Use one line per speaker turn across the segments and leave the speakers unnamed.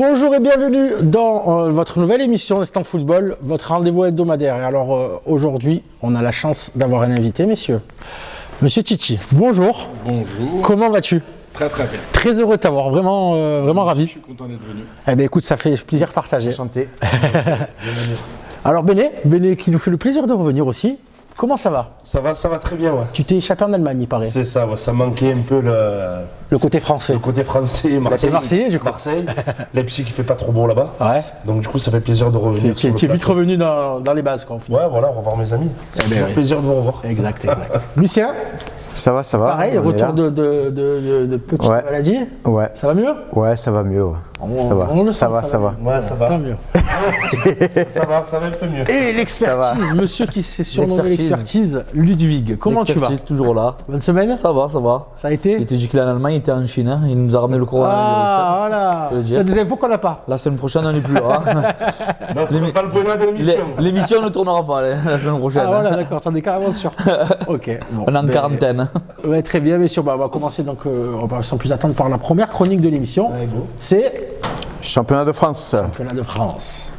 Bonjour et bienvenue dans votre nouvelle émission d'Instant Football, votre rendez-vous hebdomadaire. Et alors aujourd'hui, on a la chance d'avoir un invité, messieurs. Monsieur Titi, bonjour.
Bonjour.
Comment vas-tu?
Très très bien.
Très heureux de t'avoir, vraiment ravi.
Je suis content d'être venu.
Eh bien écoute, ça fait plaisir partagé.
Santé.
Alors Béné qui nous fait le plaisir de revenir aussi. Comment ça va?
Ça va très bien, ouais.
Tu t'es échappé en Allemagne, il paraît.
C'est ça, ouais, ça manquait un peu
Le côté français.
le côté français, Marseille.
T'es Marseillais, du coup.
Marseille, Leipzig qui fait pas trop beau là-bas.
Ouais.
Donc du coup, ça fait plaisir de revenir.
Tu es vite revenu dans les bases, quoi, au final.
Ouais, voilà, revoir mes amis. C'est toujours
oui.
plaisir de vous revoir.
Exact. Lucien,
Ça va.
pareil,
on est
retour
là.
de petite
Ouais.
maladie.
Ouais.
Ça va mieux?
Ouais, ça va mieux. Ouais. Ça va.
on le
Ça
sent,
va, ça va.
Ouais, ça va.
Tant mieux.
ça va un peu mieux.
Et l'expertise, monsieur qui s'est surnommé l'expertise, Ludwig. Comment tu vas?
L'expertise, toujours là.
Bonne semaine?
Ça va.
Ça a été?
Il te dit qu'il est en Allemagne, il était en Chine. Hein. Il nous a ramené le coronavirus.
Ah, voilà.
Je veux dire.
Tu as des infos qu'on n'a pas.
La semaine prochaine, on n'est plus là. Hein.
Non, c'est pas le bonheur de l'émission.
L'émission ne tournera pas la semaine prochaine.
Ah, voilà, d'accord, t'en es carrément sûr. Ok. Bon,
On est en
ben,
quarantaine.
Ouais, très bien, messieurs. Bah, on va commencer donc, on va sans plus attendre par la première chronique de l'émission.
Allez, go.
C'est
Championnat de France.
Championnat de France.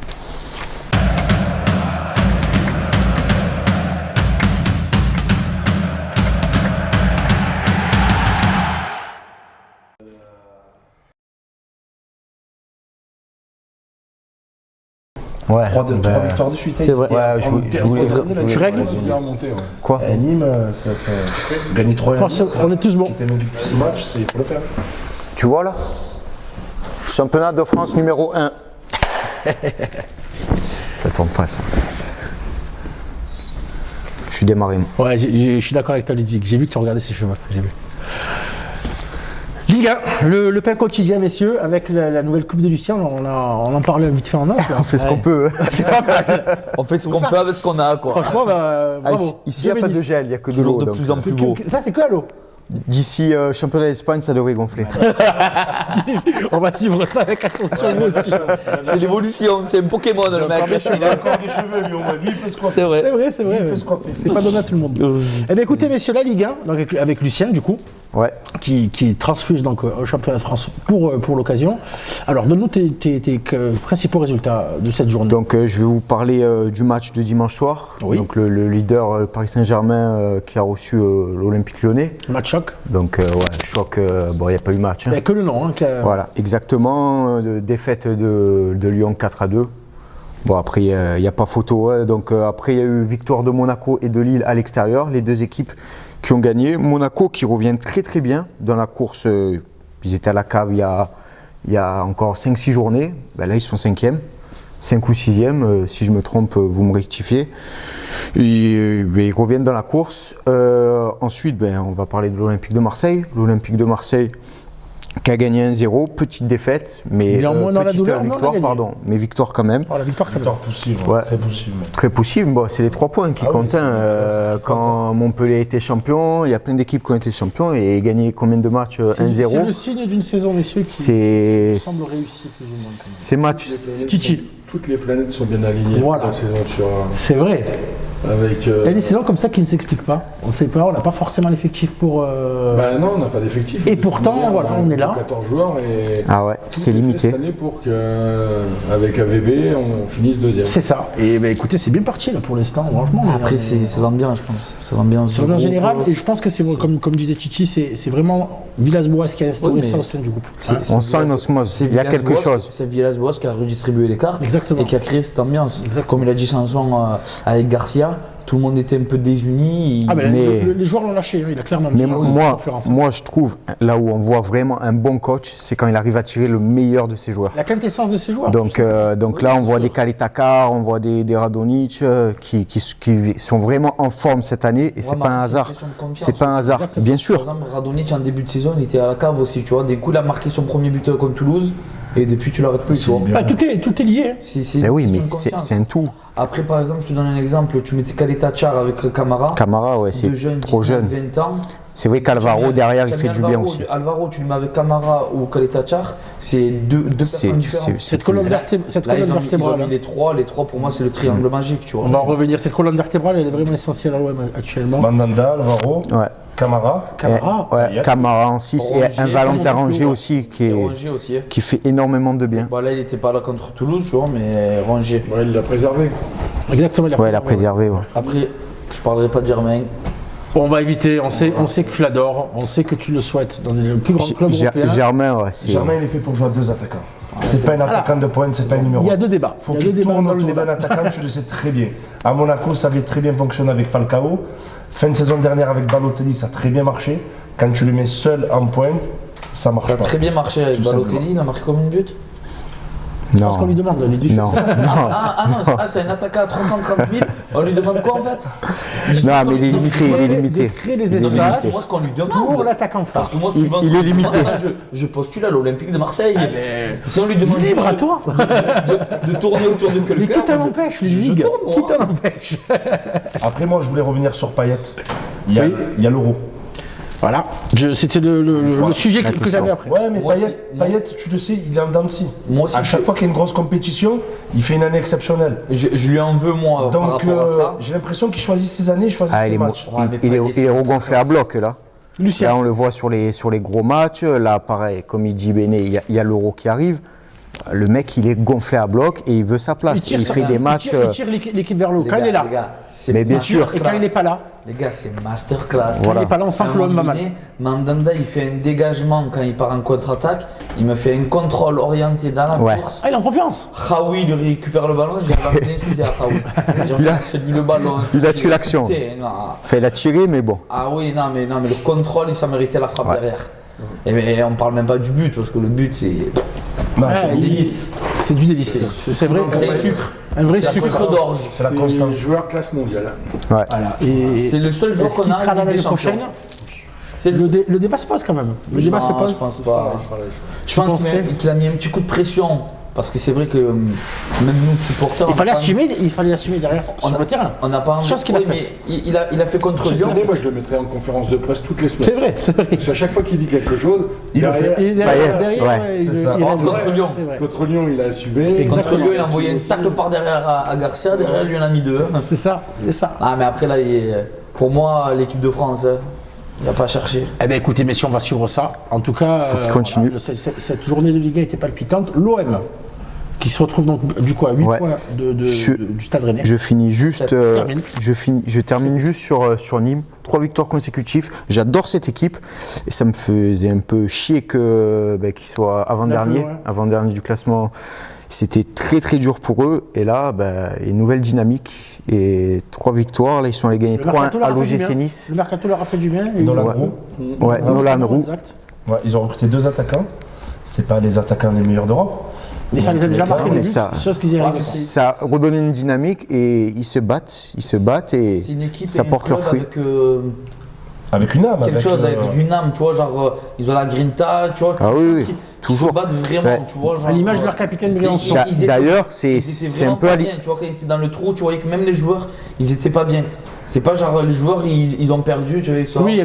Ouais.
3 victoires de suite.
C'est vrai.
Ouais, je voulais.
Tu règles?
C'est bien remonté, ouais.
Quoi?
Nîmes, ça gagner 3
On est tous bons.
Qui était même depuis 6 matchs, il faut le faire.
Tu vois là? Championnat de France numéro 1. Ça tombe pas ça. Je suis démarré. Moi.
Ouais, je suis d'accord avec toi, Ludwig. J'ai vu que tu regardais ses cheveux. J'ai vu. Ligue 1, le pain quotidien, messieurs, avec la nouvelle Coupe de Lucien. On en parlait vite fait en off. là.
On fait ce qu'on peut.
C'est pas mal.
On fait ce qu'on peut avec ce qu'on a, quoi.
Franchement, bah,
Ah,
bravo.
ici, il n'y a pas de gel, il n'y a que de
Toujours
l'eau.
de
donc,
plus en plus beau.
Ça, c'est que à l'eau.
D'ici championnat d'Espagne, ça devrait gonfler.
On va suivre ça avec attention, nous aussi.
C'est l'évolution, c'est un Pokémon, le mec.
Il a encore des cheveux, lui, au moins. Lui, il peut se coiffer.
C'est vrai.
C'est vrai.
Il peut se coiffer.
C'est pas donné à tout le monde. Eh bien, écoutez, messieurs, la Ligue 1, donc avec Lucien, du coup,
Ouais.
qui transfuge donc au championnat de France pour l'occasion. Alors, donne-nous tes principaux résultats de cette journée.
Donc je vais vous parler du match de dimanche soir.
Oui.
Donc le leader le Paris Saint-Germain qui a reçu l'Olympique Lyonnais.
Match choc.
Donc ouais, choc, bon il n'y a pas eu match.
Il
Hein.
n'y a que le nom. Hein,
Voilà, exactement, défaite de Lyon 4-2. Bon après il n'y a pas photo. Hein. Donc après il y a eu victoire de Monaco et de Lille à l'extérieur, les deux équipes qui ont gagné. Monaco qui revient très bien dans la course. Ils étaient à la cave il y a encore 5-6 journées. Ben là ils sont 5e. 5 ou 6e, si je me trompe, vous me rectifiez. Ils reviennent dans la course. Ensuite, on va parler de l'Olympique de Marseille. L'Olympique de Marseille qui a gagné 1-0, petite défaite, mais
Il est en moins dans la
petite
douleur, mais on a
victoire,
gagné.
pardon, mais victoire quand même.
Oh, la victoire, quand même.
Victoire poussive,
Ouais.
très poussive.
Très possible, bon, c'est les 3 points qui
Ah oui,
comptent.
c'est-
hein.
c'est
Quand Montpellier était champion, il y a plein d'équipes qui ont été champions et gagné combien de matchs?
C'est
1-0.
le signe d'une saison, messieurs, qui
C'est
semble réussir plus ou moins.
ces matchs.
Titi.
Toutes les planètes sont bien alignées.
Voilà.
La saison sur,
C'est vrai.
avec.
Il y a des saisons comme ça qui ne s'expliquent pas. On sait pas, on n'a pas forcément l'effectif pour.
Ben non, on n'a pas d'effectif.
Et pourtant, voilà, on est là.
14 joueurs et.
Ah ouais,
tout
c'est
est fait
limité.
Cette année pour qu'avec AVB, on finisse deuxième.
C'est ça. Et ben, écoutez, c'est bien parti là pour l'instant, franchement.
Après, c'est l'ambiance, je pense. C'est l'ambiance.
C'est
du
en
groupe.
général, et je pense que c'est comme disait Titi, c'est vraiment Villas-Boas qui a instauré
Oui, mais
ça au sein du groupe.
C'est-
On
c'est
sent une
Villas-
osmose,
c'est
il y a quelque
Villas-Boas-
chose.
C'est Villas-Boas qui a redistribué les cartes
Exactement.
et qui a créé cette ambiance.
Exactement.
Comme il a dit Sanson avec Garcia, tout le monde était un peu désuni.
Ah, ben,
Mais-
les joueurs l'ont lâché, hein, il a clairement
Mais
dit en
moi,
conférence.
moi, je trouve, là où on voit vraiment un bon coach, c'est quand il arrive à tirer le meilleur de ses joueurs.
La quintessence de ces joueurs.
Donc là, on voit des Kalitakar, on voit des Radonic qui sont vraiment en forme cette année et c'est pas un hasard. C'est pas un hasard, bien
Par
sûr.
exemple, Radonic en début de saison, il était à la cave aussi, tu vois. Des coups, il a marqué son premier but contre Toulouse et depuis, tu l'arrêtes plus, tu vois.
Ah, tout est lié. hein.
C'est
Eh oui,
une
mais
question de
c'est un tout.
Après, par exemple, je te donne un exemple, tu mettais Kaleta Char avec Camara.
Camara, ouais,
Deux
c'est
jeunes,
trop
19,
jeune.
20 ans.
C'est vrai qu'Alvaro derrière il fait du bien aussi.
Alvaro, tu le mets avec Camara ou Kaletachar, c'est deux personnes différentes.
Cette colonne
Là, ils ont
vertébrale.
mis les trois pour moi c'est le triangle magique, tu vois.
On va en revenir. Cette colonne vertébrale, elle est vraiment essentielle à l'OM actuellement.
Mandanda, Alvaro,
Ouais.
Camara.
Ouais, Camara en 6 et un Valentin Rongier aussi
Et Rongier aussi.
qui fait énormément de bien.
Bah là il était pas là contre Toulouse, tu vois, mais Rongier.
Ouais, il l'a préservé.
Exactement.
Ouais, il a préservé. Ouais.
Après, je parlerai pas de Germain.
On va éviter. On sait que tu l'adores. On sait que tu le souhaites dans le plus grand club européen.
Germain, ouais, c'est.
Germain, il est fait pour jouer à 2 attaquants. C'est pas un attaquant de pointe, c'est pas un numéro.
Il y a deux débats.
Faut
Il y a deux
qu'il
débats
tourne
dans le
autour
débat.
d'un attaquant, tu le sais très bien. À Monaco, ça avait très bien fonctionné avec Falcao. Fin de saison dernière avec Balotelli, ça a très bien marché. Quand tu le mets seul en pointe, ça marche
Ça a
pas.
très bien marché avec
Tout
Balotelli, il a marqué combien de buts?
Parce qu'on lui demande, les deux
Non,
choses.
non.
C'est un attaquant à 330 000. On lui demande quoi en fait?
Non, mais il est limité, il est limité.
De créer des
Il est
espaces
limité.
Moi, ce qu'on lui demande.
pour l'attaquant
Parce
phare.
que moi, souvent,
Il est limité.
Je postule à l'Olympique de Marseille. Si on lui demande
Libre à toi.
de tourner autour de
Mais
quelqu'un.
qui t'en empêche,
je
Ligue?
tourne, moi.
Qui t'en empêche?
Après, moi, je voulais revenir sur Payet. Il y a l'Euro.
Voilà. C'était le sujet que j'avais après.
Ouais, mais
Moi,
Payet, tu le sais, il est en dents de scie.
Moi aussi,
À chaque fois qu'il y a une grosse compétition, il fait une année exceptionnelle.
je lui en veux, moi, par
Donc,
rapport à ça.
j'ai l'impression qu'il choisit ses années, il choisit
Ah,
ses
il
matchs.
Ouais, mais
est
Payet,
regonflé à bloc là.
Lucien.
Là, on le voit sur les gros matchs. Là, pareil, comme il dit Béné, il y a l'Euro qui arrive. Le mec, il est gonflé à bloc et il veut sa place. Il fait des matchs.
Il tire l'équipe vers le haut. Quand il est là.
Les gars, c'est
Mais bien
masterclass.
sûr.
Et quand il n'est pas là.
Les gars, c'est masterclass.
Quand il n'est pas là, on sent
À un
que l'homme va
moment
mal.
donné, Mandanda, il fait un dégagement quand il part en contre-attaque. Il me fait un contrôle orienté dans la
Ouais.
course.
Ah, il est en confiance.
Raoui lui récupère le ballon, j'ai regardé insulté à Raoui. J'ai regardé celui le ballon.
Il a tué l'action.
Putain, non.
Enfin, il a tiré, mais bon.
Ah oui, non, mais le contrôle, ça méritait la frappe derrière. Et mais on parle même pas du but, parce que le but, c'est
Non,
Ouais,
c'est-
délice.
C'est du délice. C'est vrai.
C'est un sucre.
Un vrai
C'est la
sucre.
sucre d'orge.
c'est la
C'est
constance.
joueur classe mondiale.
Ouais.
Voilà. Et
C'est le seul joueur
est-ce
qu'on
qu'il
a
sera là
en Ligue
l'année
des Champions.
prochaine?
C'est
Le débat se pose quand même. Le débat se
Non,
pose.
je pense pas.
Il sera là.
Je pense
pensais
qu'il a mis un petit coup de pression. Parce que c'est vrai que même nous, supporters,
Il fallait
on a pas-
assumer derrière sur le terrain.
On n'a pas
Chose qu'il a
oui,
faite.
mais il a fait contre
Cette
Lyon.
année, moi, je le mettrais en conférence de presse toutes les
C'est
semaines.
vrai, c'est vrai.
Parce qu'à chaque fois qu'il dit quelque chose,
Il le
derrière,
Et
Payet,
derrière,
ouais,
il-
c'est ça.
il-
Or, contre Lyon.
C'est vrai.
contre Lyon, il a assumé.
Exactement.
Contre Lyon, il a envoyé une tacle par derrière à Garcia. Derrière, il lui en a mis deux.
C'est ça, c'est ça.
Ah, mais après, là, pour moi, l'équipe de France, il n'a pas cherché.
Eh bien écoutez messieurs, on va suivre ça. En tout cas,
Faut qu'il continue.
voilà, cette journée de Ligue 1 était palpitante. L'OM qui se retrouve donc du coup à 8
Ouais.
points du Stade Rennais.
Je finis juste,
Termine.
je termine juste sur Nîmes. 3 victoires consécutives. J'adore cette équipe et ça me faisait un peu chier qu'ils soient avant-dernier,
ouais.
avant-dernier du classement. C'était très très dur pour eux et là, une nouvelle dynamique et 3 victoires. Là, ils sont allés gagner
Le
3-1
mercato leur
à
a fait du
l'OGC
bien.
Nice.
Le mercato leur a fait du bien. Et
Nolan
Ouais.
Roux.
Ouais, Nolan Roux.
Exact.
Ouais, ils ont recruté 2 attaquants. C'est pas les attaquants les meilleurs d'Europe.
Mais ça les a déjà
Mais
marqué
mais
le but.
ça-
C'est ce qu'ils y arrivent.
Ça a redonné une dynamique et ils se battent et
C'est une équipe
ça
et un
porte leurs
club
fruits.
avec
Avec une âme.
quelque chose, avec
euh,
une âme, tu vois, genre, ils ont la grinta, tu vois.
Ah
tu
oui,
sens
oui,
qu'ils
toujours.
se battent vraiment,
Ouais.
tu vois. Genre,
À l'image de leur capitaine Briançon.
Ils étaient-
D'ailleurs,
ils
c'est
étaient
un
vraiment
peu
pas
à
bien, tu vois, quand ils étaient dans le trou, tu voyais que même les joueurs, ils étaient pas bien. C'est pas genre les joueurs, ils ont perdu, tu vois, ils sortent,
Oui, il y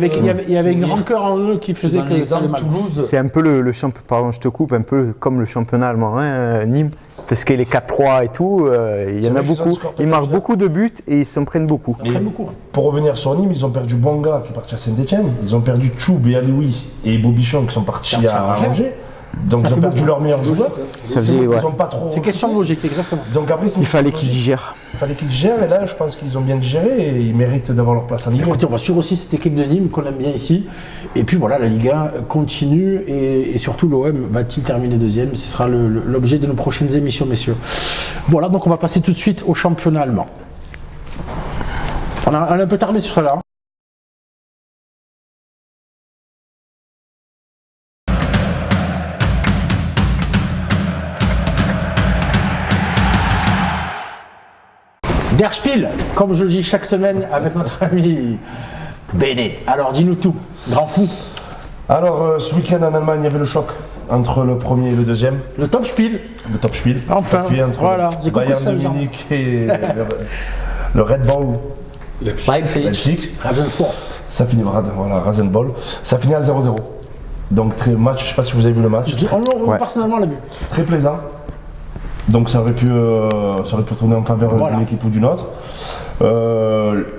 avait une
sourire.
rancœur en eux qui faisait
Dans
que ça allait
l'exemple,
mal.
Toulouse,
C'est un peu le championnat, pardon, je te coupe, un peu comme le championnat allemand, hein, Nîmes, parce qu'il est 4-3 et tout, il y en a
vrai qu'ils ont
beaucoup.
un score
Ils marquent
total.
beaucoup de buts et ils s'en prennent beaucoup.
Ils prennent beaucoup.
Pour revenir sur Nîmes, ils ont perdu Bonga qui est parti à Saint-Etienne. Ils ont perdu Choub et Alioui et Bobichon qui sont partis à Angers. Donc ils ont perdu leurs meilleurs joueurs.
Ça faisait, ouais.
Ils ont pas trop.
C'est question de logique, exactement.
Donc après, c'est
Il fallait
une
qu'ils
logique.
digèrent.
Il fallait qu'ils digèrent et là, je pense qu'ils ont bien digéré et ils méritent d'avoir leur place en Ligue 1.
Écoutez, on va suivre aussi cette équipe de Nîmes qu'on aime bien ici. Et puis voilà, la Ligue 1 continue et surtout l'OM va-t-il terminer deuxième? Ce sera l'objet de nos prochaines émissions, messieurs. Voilà, donc on va passer tout de suite au championnat allemand. On a un peu tardé sur cela. Der Spiel, comme je le dis chaque semaine avec notre ami Béné. Alors dis-nous tout, grand fou.
Alors, ce week-end en Allemagne, il y avait le choc entre le premier et le deuxième,
Le Top Spiel.
le top Spiel.
Enfin,
Et puis entre
voilà,
le
j'ai compris
Bayern
ça,
de
Jean.
Munich et le Red Bull. Leipzig.
Ravensburg.
Ça finit, voilà, Rasenball. Ça finit à 0-0. Donc, match, je ne sais pas si vous avez vu le match.
Personnellement, on l'a vu.
Très plaisant. Donc, ça aurait pu tourner en faveur d'une équipe ou d'une autre.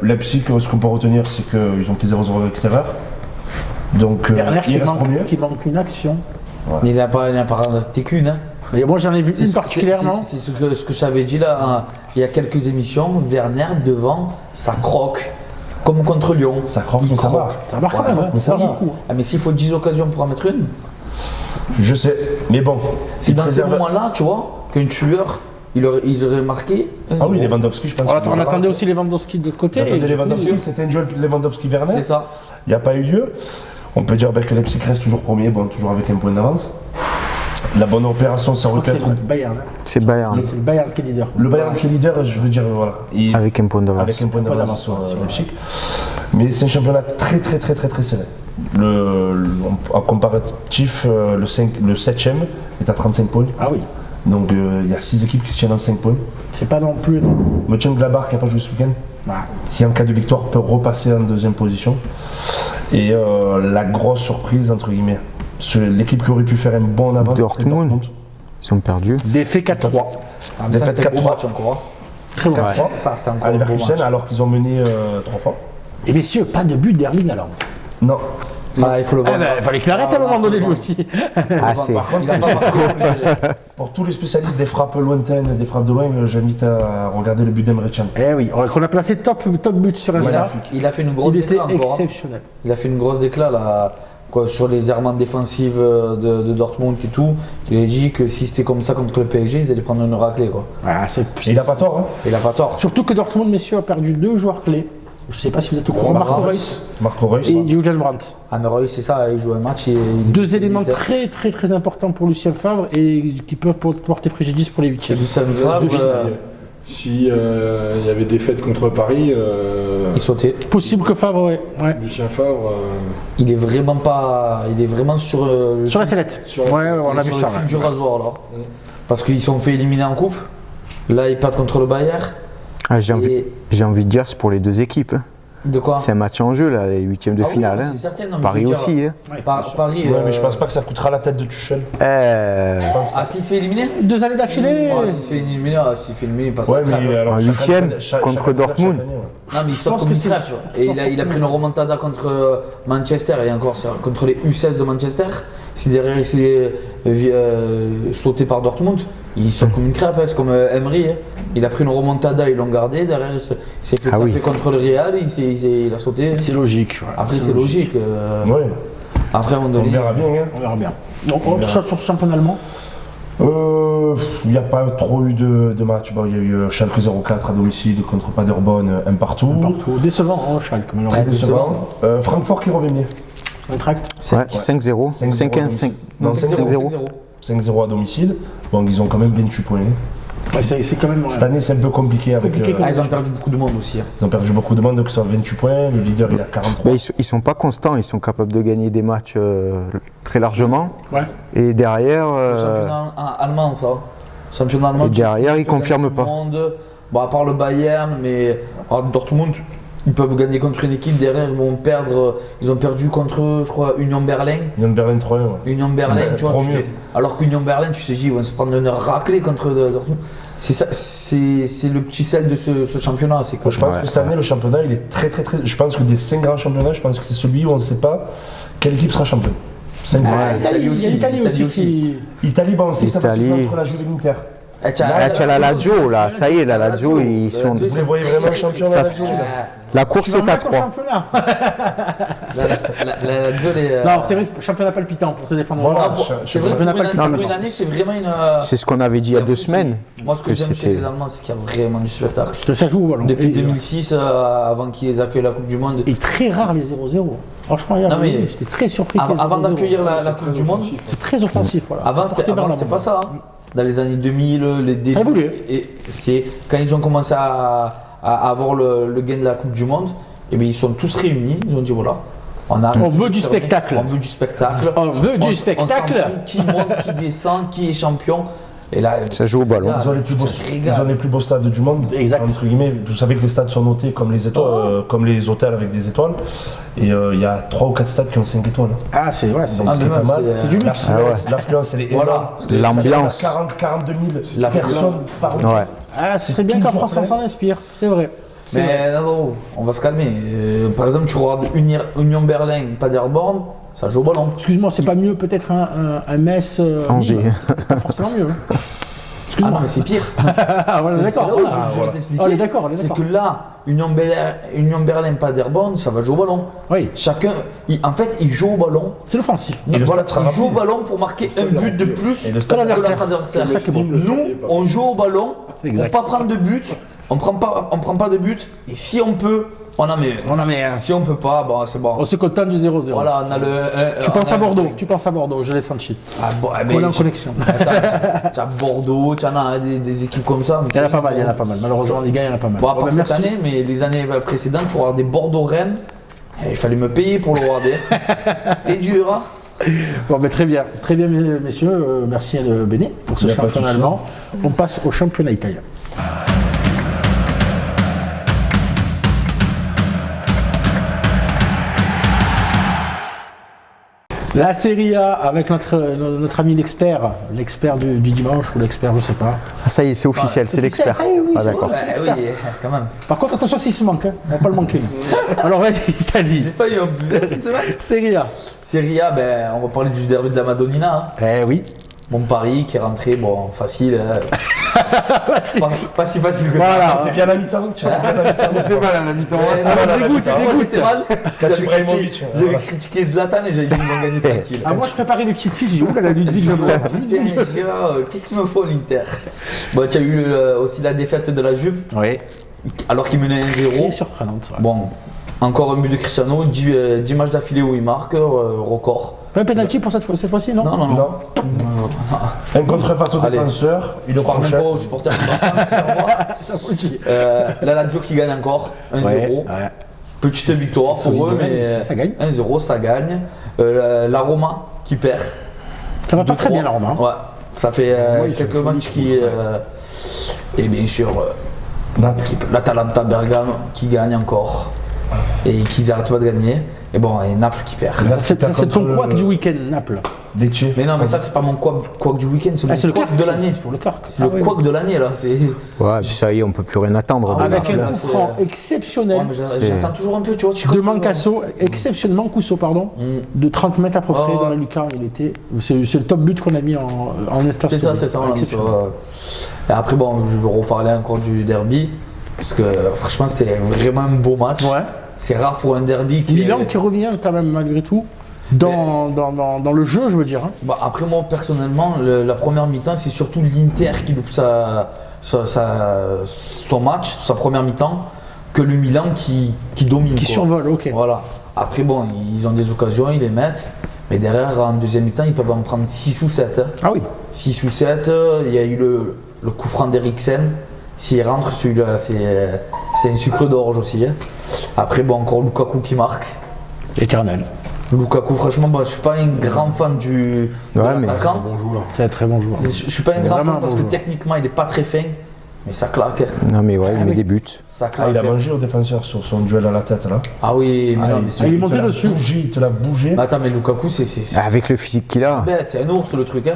Leipzig, ce qu'on peut retenir, c'est qu'ils ont fait 0-0 à l'extérieur. Donc,
Werner
il reste premier.
qui manque une action.
Ouais. Il n'a pas raté qu'une. Hein.
Et moi, j'en ai vu une particulièrement.
C'est ce que je t'avais dit là, hein, il y a quelques émissions. Werner, devant, ça croque. Comme contre Lyon.
Ça croque, mais ça va.
Ça marche quand même,
mais ça va.
Ah, mais s'il faut 10 occasions pour en mettre une.
Je sais, mais bon.
C'est dans ces moments-là, tu vois, qu'un tueur, ils auraient marqué.
Ah oui, Lewandowski, je pense.
On attendait aussi Lewandowski de l'autre côté.
C'était un jeu Lewandowski-Werner.
C'est ça.
Il n'y a pas eu lieu. On peut dire que Leipzig reste toujours premier, toujours avec un point d'avance. La bonne opération, ça aurait pu être.
C'est le Bayern.
C'est Bayern.
C'est le Bayern qui est leader.
Le Bayern qui est leader, je veux dire, voilà.
Avec un point d'avance.
Avec un point d'avance sur Leipzig. Mais c'est un championnat très serré. En comparatif, le 7ème est à 35 points.
Ah oui.
Donc il y a 6 équipes qui se tiennent en 5 points.
C'est pas non plus énorme.
Mönchengladbach qui n'a pas joué ce week-end, qui en cas de victoire peut repasser en deuxième position. Et la grosse surprise, entre guillemets, l'équipe qui aurait pu faire un bon avance,
Dortmund. Ils ont perdu.
Défait 4-3.
Ça, c'était un gros match encore.
Très bon.
Ça, c'était encore
à
un gros
Leverkusen,
match.
alors qu'ils ont mené 3 fois.
Et messieurs, pas de but d'Erling Haaland.
Non.
Ah, il faut le voir.
Il fallait qu'il arrête à un moment donné lui aussi.
Ah, c'est.
Par contre, pour tous les spécialistes des frappes lointaines, des frappes de loin, j'invite à regarder le but d'Emre Can.
Eh oui, qu'on a placé top but sur Insta.
Il a fait une grosse
Il était
déclat encore.
exceptionnel.
Il a fait une grosse déclat là, sur les errements défensifs de Dortmund et tout. Il a dit que si c'était comme ça contre le PSG, ils allaient prendre une raclée. Quoi.
Et
il n'a pas tort. Hein.
Il n'a pas tort.
Surtout que Dortmund, messieurs, a perdu 2 joueurs clés. Je ne sais pas si vous êtes au courant. Marco Reus et Julian Brandt.
Ah, mais Reus, c'est ça, il joue un match.
2 éléments très importants pour Lucien Favre et qui peuvent porter préjudice pour les 8e.
Lucien Favre,
si il y avait des fêtes contre Paris,
il sautait.
Possible que Favre, ouais.
Lucien Favre.
Il est vraiment pas. Il est vraiment sur.
Sur la sellette. Ouais, on a vu ça.
Du rasoir là. Parce qu'ils sont fait éliminer en coupe. Là, ils perdent contre le Bayern.
Ah, j'ai envie de dire, c'est pour les 2 équipes. Hein.
De quoi?
C'est un match en jeu, là, les 8e de finale.
Oui,
hein.
c'est certain, non,
Paris aussi. Hein.
Paris.
Ouais, mais je pense pas que ça coûtera la tête de Tuchel.
Ah, s'il se fait éliminer?
2 années d'affilée.
S'il se fait éliminer, il passe
Ouais,
à
mais alors,
En 8e contre Dortmund.
Non, mais il sort comme une crêpe. Et il a pris une remontada contre Manchester et encore contre les U16 de Manchester. Si derrière il s'est sauté par Dortmund, il sort comme une crêpe, hein. C'est comme Emery. Hein. Il a pris une remontada, ils l'ont gardé. Derrière, il s'est fait taper contre le Real, il a sauté.
C'est logique. Ouais.
Après, c'est logique.
Ouais.
Après, à un moment donné.
On verra bien. Hein.
On verra bien. Donc, on touche sur ce championnat allemand.
Il n'y a pas trop eu de matchs. Bon, il y a eu Schalke 04 à domicile contre Paderborn, un partout.
Décevant, hein, Schalke.
Très décevant.
Francfort qui revenait.
Contract.
Ouais, 5-0. 5-1.
Non, 5-0. 5-0 à domicile. Donc ils ont quand même 28 points.
Ouais, c'est quand même.
Cette année, c'est un peu compliqué.
Ils ont perdu beaucoup de monde aussi. Hein.
Ils ont perdu beaucoup de monde, donc ils sont à 28 points. Le leader, il a 43.
Ben, ils sont pas constants, ils sont capables de gagner des matchs très largement.
Ouais.
Et derrière.
Championnat allemand, ça. Championnat allemand.
Et derrière, ils confirment pas.
Bon, à part le Bayern, mais Dortmund, ils peuvent gagner contre une équipe. Derrière, ils vont perdre. Ils ont perdu contre, je crois, Union Berlin.
Union Berlin 3-1. Ouais.
Union Berlin, tu vois. Alors qu'Union Berlin, tu te dis, ils vont se prendre une raclée contre Dortmund. C'est ça, c'est le petit sel de ce championnat. C'est que
je pense que cette année, le championnat, il est très. Je pense que des 5 grands championnats, je pense que c'est celui où on ne sait pas quelle équipe sera championne.
L'Italie aussi.
Italie, bon, on sait que ça va se jouer entre la Juve et l'Inter.
Là, tu as la Lazio, là, ça y est, la Lazio, ils sont.
Vous les voyez vraiment champions, la Lazio?
La course est à 3.
La Lazio,
non, c'est vrai que championnat palpitant pour te défendre.
Voilà,
c'est vrai que pour une année, c'est vraiment une.
C'est ce qu'on avait dit il y a 2 semaines.
Moi, ce que j'aime chez les Allemands, c'est qu'il y a vraiment du spectacle.
Ça joue au ballon.
Depuis 2006, avant qu'ils accueillent la Coupe du Monde.
Et très rare les 0-0. Franchement, j'étais très surpris.
Avant d'accueillir la Coupe du Monde,
c'est très offensif. Voilà.
Avant, c'était pas ça. Dans les années 2000, les débuts. Et c'est quand ils ont commencé à avoir le gain de la Coupe du Monde, et bien ils sont tous réunis. Ils ont dit voilà,
on veut du spectacle.
On veut du spectacle.
On veut du spectacle.
On s'en fout qui monte, qui descend, qui est champion. Et là,
Ça joue au ballon.
Ils ont les plus beaux,
Ça se régale.
ils ont les plus beaux stades du monde.
Exact.
Entre guillemets, vous savez que les stades sont notés comme les étoiles, comme les hôtels avec des étoiles. Et il y a 3 ou 4 stades qui ont 5 étoiles.
Ah, c'est ouais, c'est-
Ah,
C'est
mais
pas
même,
mal.
c'est
du luxe.
L'affluence, elle est
Voilà.
énorme.
Parce que
L'ambiance.
42 000
La
personnes par jour.
Ouais.
Ah, ce serait bien qu'en
toujours
France on
plein.
s'en inspire, c'est vrai. C'est vrai.
Mais non, on va se calmer. Par exemple, tu regardes Union Berlin, Paderborn, ça joue au ballon.
Excuse-moi, c'est pas mieux peut-être un Metz
Angers.
Nîmes. C'est pas forcément mieux. Hein.
Ah
Excuse-moi.
non, mais c'est pire.
Ah, voilà,
C'est
d'accord.
là où
Ah,
je vais
voilà.
t'expliquer.
On est d'accord, on est
C'est
d'accord.
que là, Union Berlin, Paderborn, ça va jouer au ballon.
Oui,
Chacun, en fait, ils jouent au ballon.
c'est l'offensif.
Et le
Voilà,
stade sera
ils jouent au
rapide.
ballon pour marquer un but de plus
Et le
que
stade
l'adversaire.
l'adversaire.
C'est ça qui est bon.
Nous, on joue au ballon
Exact.
pour pas prendre de but. On prend pas de but. Et si on peut, on en met un.
On en met un.
Si on peut pas, bon, c'est bon.
On se contente du 0-0.
Voilà, on a le.
Tu
on
penses
a
à
un
Bordeaux,
point.
tu penses à Bordeaux, je l'ai senti.
Ah, bon, mais
On est en connexion.
Tu as Bordeaux, tu en as des équipes comme ça. mais
Il y en a
c'est-
pas mal, il y en a pas mal. Malheureusement, en Ligue 1, il y en a pas mal.
Bon, à
Bon,
part
ben,
cette
merci.
année, mais les années précédentes, tu regardes des Bordeaux-Rennes. Il fallait me payer pour le regarder. C'était dur, hein.
Bon, ben, très bien, messieurs. Merci à Béné pour ce
Il y a pas de
championnat
souci.
allemand. On passe au championnat italien. La Serie A avec notre ami l'expert du dimanche ou l'expert, je sais pas.
Ah, ça y est, c'est officiel, c'est l'expert.
Ah, oui,
Ah,
c'est
d'accord.
vrai.
Ouais, oui, quand même.
Par contre, attention s'il se manque, hein. On va pas le manquer. Alors vas-y, Italie.
J'ai pas eu un blizzard cette semaine.
Serie A.
Serie A, ben, on va parler du derby de la Madonnina. Hein.
Eh oui.
Mon Paris qui est rentré, bon, facile. Pas si facile que
Voilà.
T'es bien à la mi-temps, tu as bien à la mi-temps.
T'es mal à la mi-temps.
ça.
Ah,
Voilà,
dégoûte,
ça. Moi,
dégoûte.
j'étais mal. J'avais
Ibrahimovic,
critiqué-
voilà.
J'avais critiqué Zlatan et j'avais dit qu'ils vont gagner tranquille.
Ah, moi je préparais les petites fiches, j'ai dit, ouh là là, Ludwig,
Tiens, Gérard, qu'est-ce qu'il me faut l'Inter? Bon, tu as eu aussi la défaite de la Juve,
Oui.
alors qu'il menait
Très
1-0.
surprenante.
Bon, encore un but de Cristiano, 10 matchs d'affilée où il marque, record.
Pas un penalty pour cette fois-ci, non?
Non, non, non.
Non. Un contre face au
Allez.
défenseur, il le
Je parle même
crochette.
pas aux supporters du Barça, merci, au revoir. La Lazio qui gagne encore, 1-0.
Ouais.
Petite victoire
c'est
pour eux,
solide,
mais
ça gagne.
1-0, ça gagne. La Roma qui perd.
Ça va pas très
2-3.
bien la Roma.
Ouais, ça fait
ils sont
quelques
folie,
matchs qui. Et bien sûr, l'Atalanta Bergame qui gagne encore. Et qui n'arrêtent pas de gagner. Et bon, et Naples qui perd.
C'est ton
contre
couac
le-
du week-end, Naples.
Lecce.
Mais non, mais ça, c'est pas mon couac du week-end, c'est
Ah, c'est
le
le
couac
Cork
de l'année.
C'est pour le Cork.
C'est le couac de l'année, là. C'est.
Ouais, puis ça y est, on peut plus rien attendre. de
Avec
Naples.
un coup franc exceptionnel
Ouais, mais j'attends toujours un peu, tu vois.
de Mancasso, exceptionnellement Cousso, pardon, de 30 mètres à peu près
Oh,
dans la
ouais.
lucarne. C'est le top but qu'on a mis en Insta
C'est ça,
Story.
c'est ça. voilà,
Exceptionnel.
Et après, bon, je veux reparler encore du derby. Parce que franchement, c'était vraiment un beau match.
Ouais.
C'est rare pour un derby qui.
Milan qui revient quand même malgré tout dans le jeu, je veux dire. Hein.
Bah, après, moi, personnellement, la première mi-temps, c'est surtout l'Inter qui loupe son match, sa première mi-temps, que le Milan qui domine.
Qui
quoi.
survole, ok.
Voilà. Après, bon, ils ont des occasions, ils les mettent. Mais derrière, en deuxième mi-temps, ils peuvent en prendre 6 ou 7.
Ah oui.
6 ou 7, il y a eu le coup franc d'Eriksen. S'il rentre, celui-là, c'est un sucre d'orge aussi. Hein. Après, bon, encore Lukaku qui marque.
Éternel.
Lukaku, franchement, bon, je suis pas un grand fan de
mais-
l'attaquant.
Bon joueur.
C'est un très bon joueur.
Je suis pas un
C'est
grand
vraiment
fan
un
parce
bon
que
joueur.
techniquement, il est pas très fin. Mais ça claque.
Non, mais ouais, il met
oui.
des buts.
Ça
Ah,
claque.
il a mangé au défenseur sur son duel à la tête là.
Ah oui, mais non, mais
il est monté
te l'a
dessus.
bougé, il te l'a bougé.
Mais attends, mais Lukaku, c'est
Avec le physique qu'il a.
bête, c'est un ours le truc. Hein.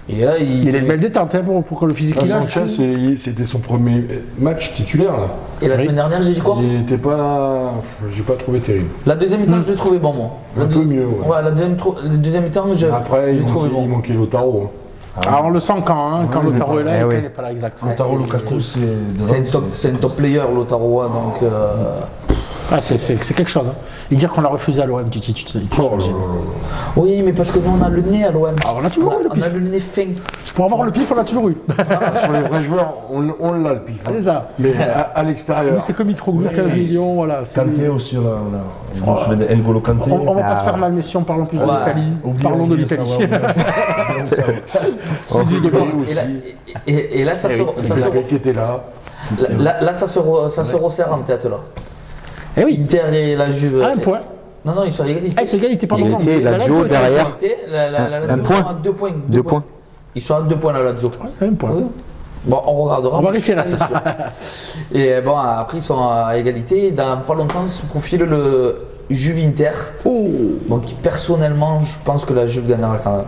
Il est là,
Il a une belle détente hein, pour le physique qu'il a. je
Sanchez,
trouve.
c'était son premier match titulaire là.
Et la
Oui.
semaine dernière, j'ai dit quoi?
Il était pas. J'ai pas trouvé terrible.
La deuxième mi-temps, je l'ai trouvé bon, moi.
Un peu mieux, ouais.
Ouais, la deuxième mi-temps,
Après,
j'ai
il
trouvé
manquait, il
bon.
manquait Lotaro.
Ah, on le sent quand Lautaro est là
Eh
et
oui.
quand il n'est pas là exact.
Lautaro Lukaku, c'est
C'est un top player, Lautaro, donc.
Ah, c'est quelque chose. Hein. Et dire qu'on l'a refusé à l'OM, tu
Oh là
t'imagines.
là là.
Oui, mais parce que nous, on a le nez à l'OM.
Ah, on a toujours eu le
On a
pif.
le nez fin.
Pour avoir le pif, on l'a toujours eu.
Sur les vrais joueurs, on l'a le pif. hein.
C'est ça.
Mais à l'extérieur.
Nous, c'est comme Mitroglou, 15 millions, voilà. c'est-
Kanté aussi, je me souviens d'Engolo Kanté.
On va pas se faire mal, mais si on parle en plus de
Ouais.
l'Italie, parlons de l'Italie.
Et là, et là, ça
Blague qui était là.
ça se resserre en tête, là.
Eh oui,
Inter et la Juve.
un point.
Non, non, ils sont à égalité.
Ah, ce gars, il était pas
Il
loin.
était
La
Lazio
Lazio était-
derrière.
La
Un
Lazio
point.
a 2 points.
2 points.
Ils sont à 2 points la Lazio.
Un point.
Oui. Bon, on regardera.
On va référer à ça.
Et bon, après, ils sont à égalité. Dans pas longtemps, se profile le Juve-Inter.
Oh,
Donc, personnellement, je pense que la Juve gagnera quand même.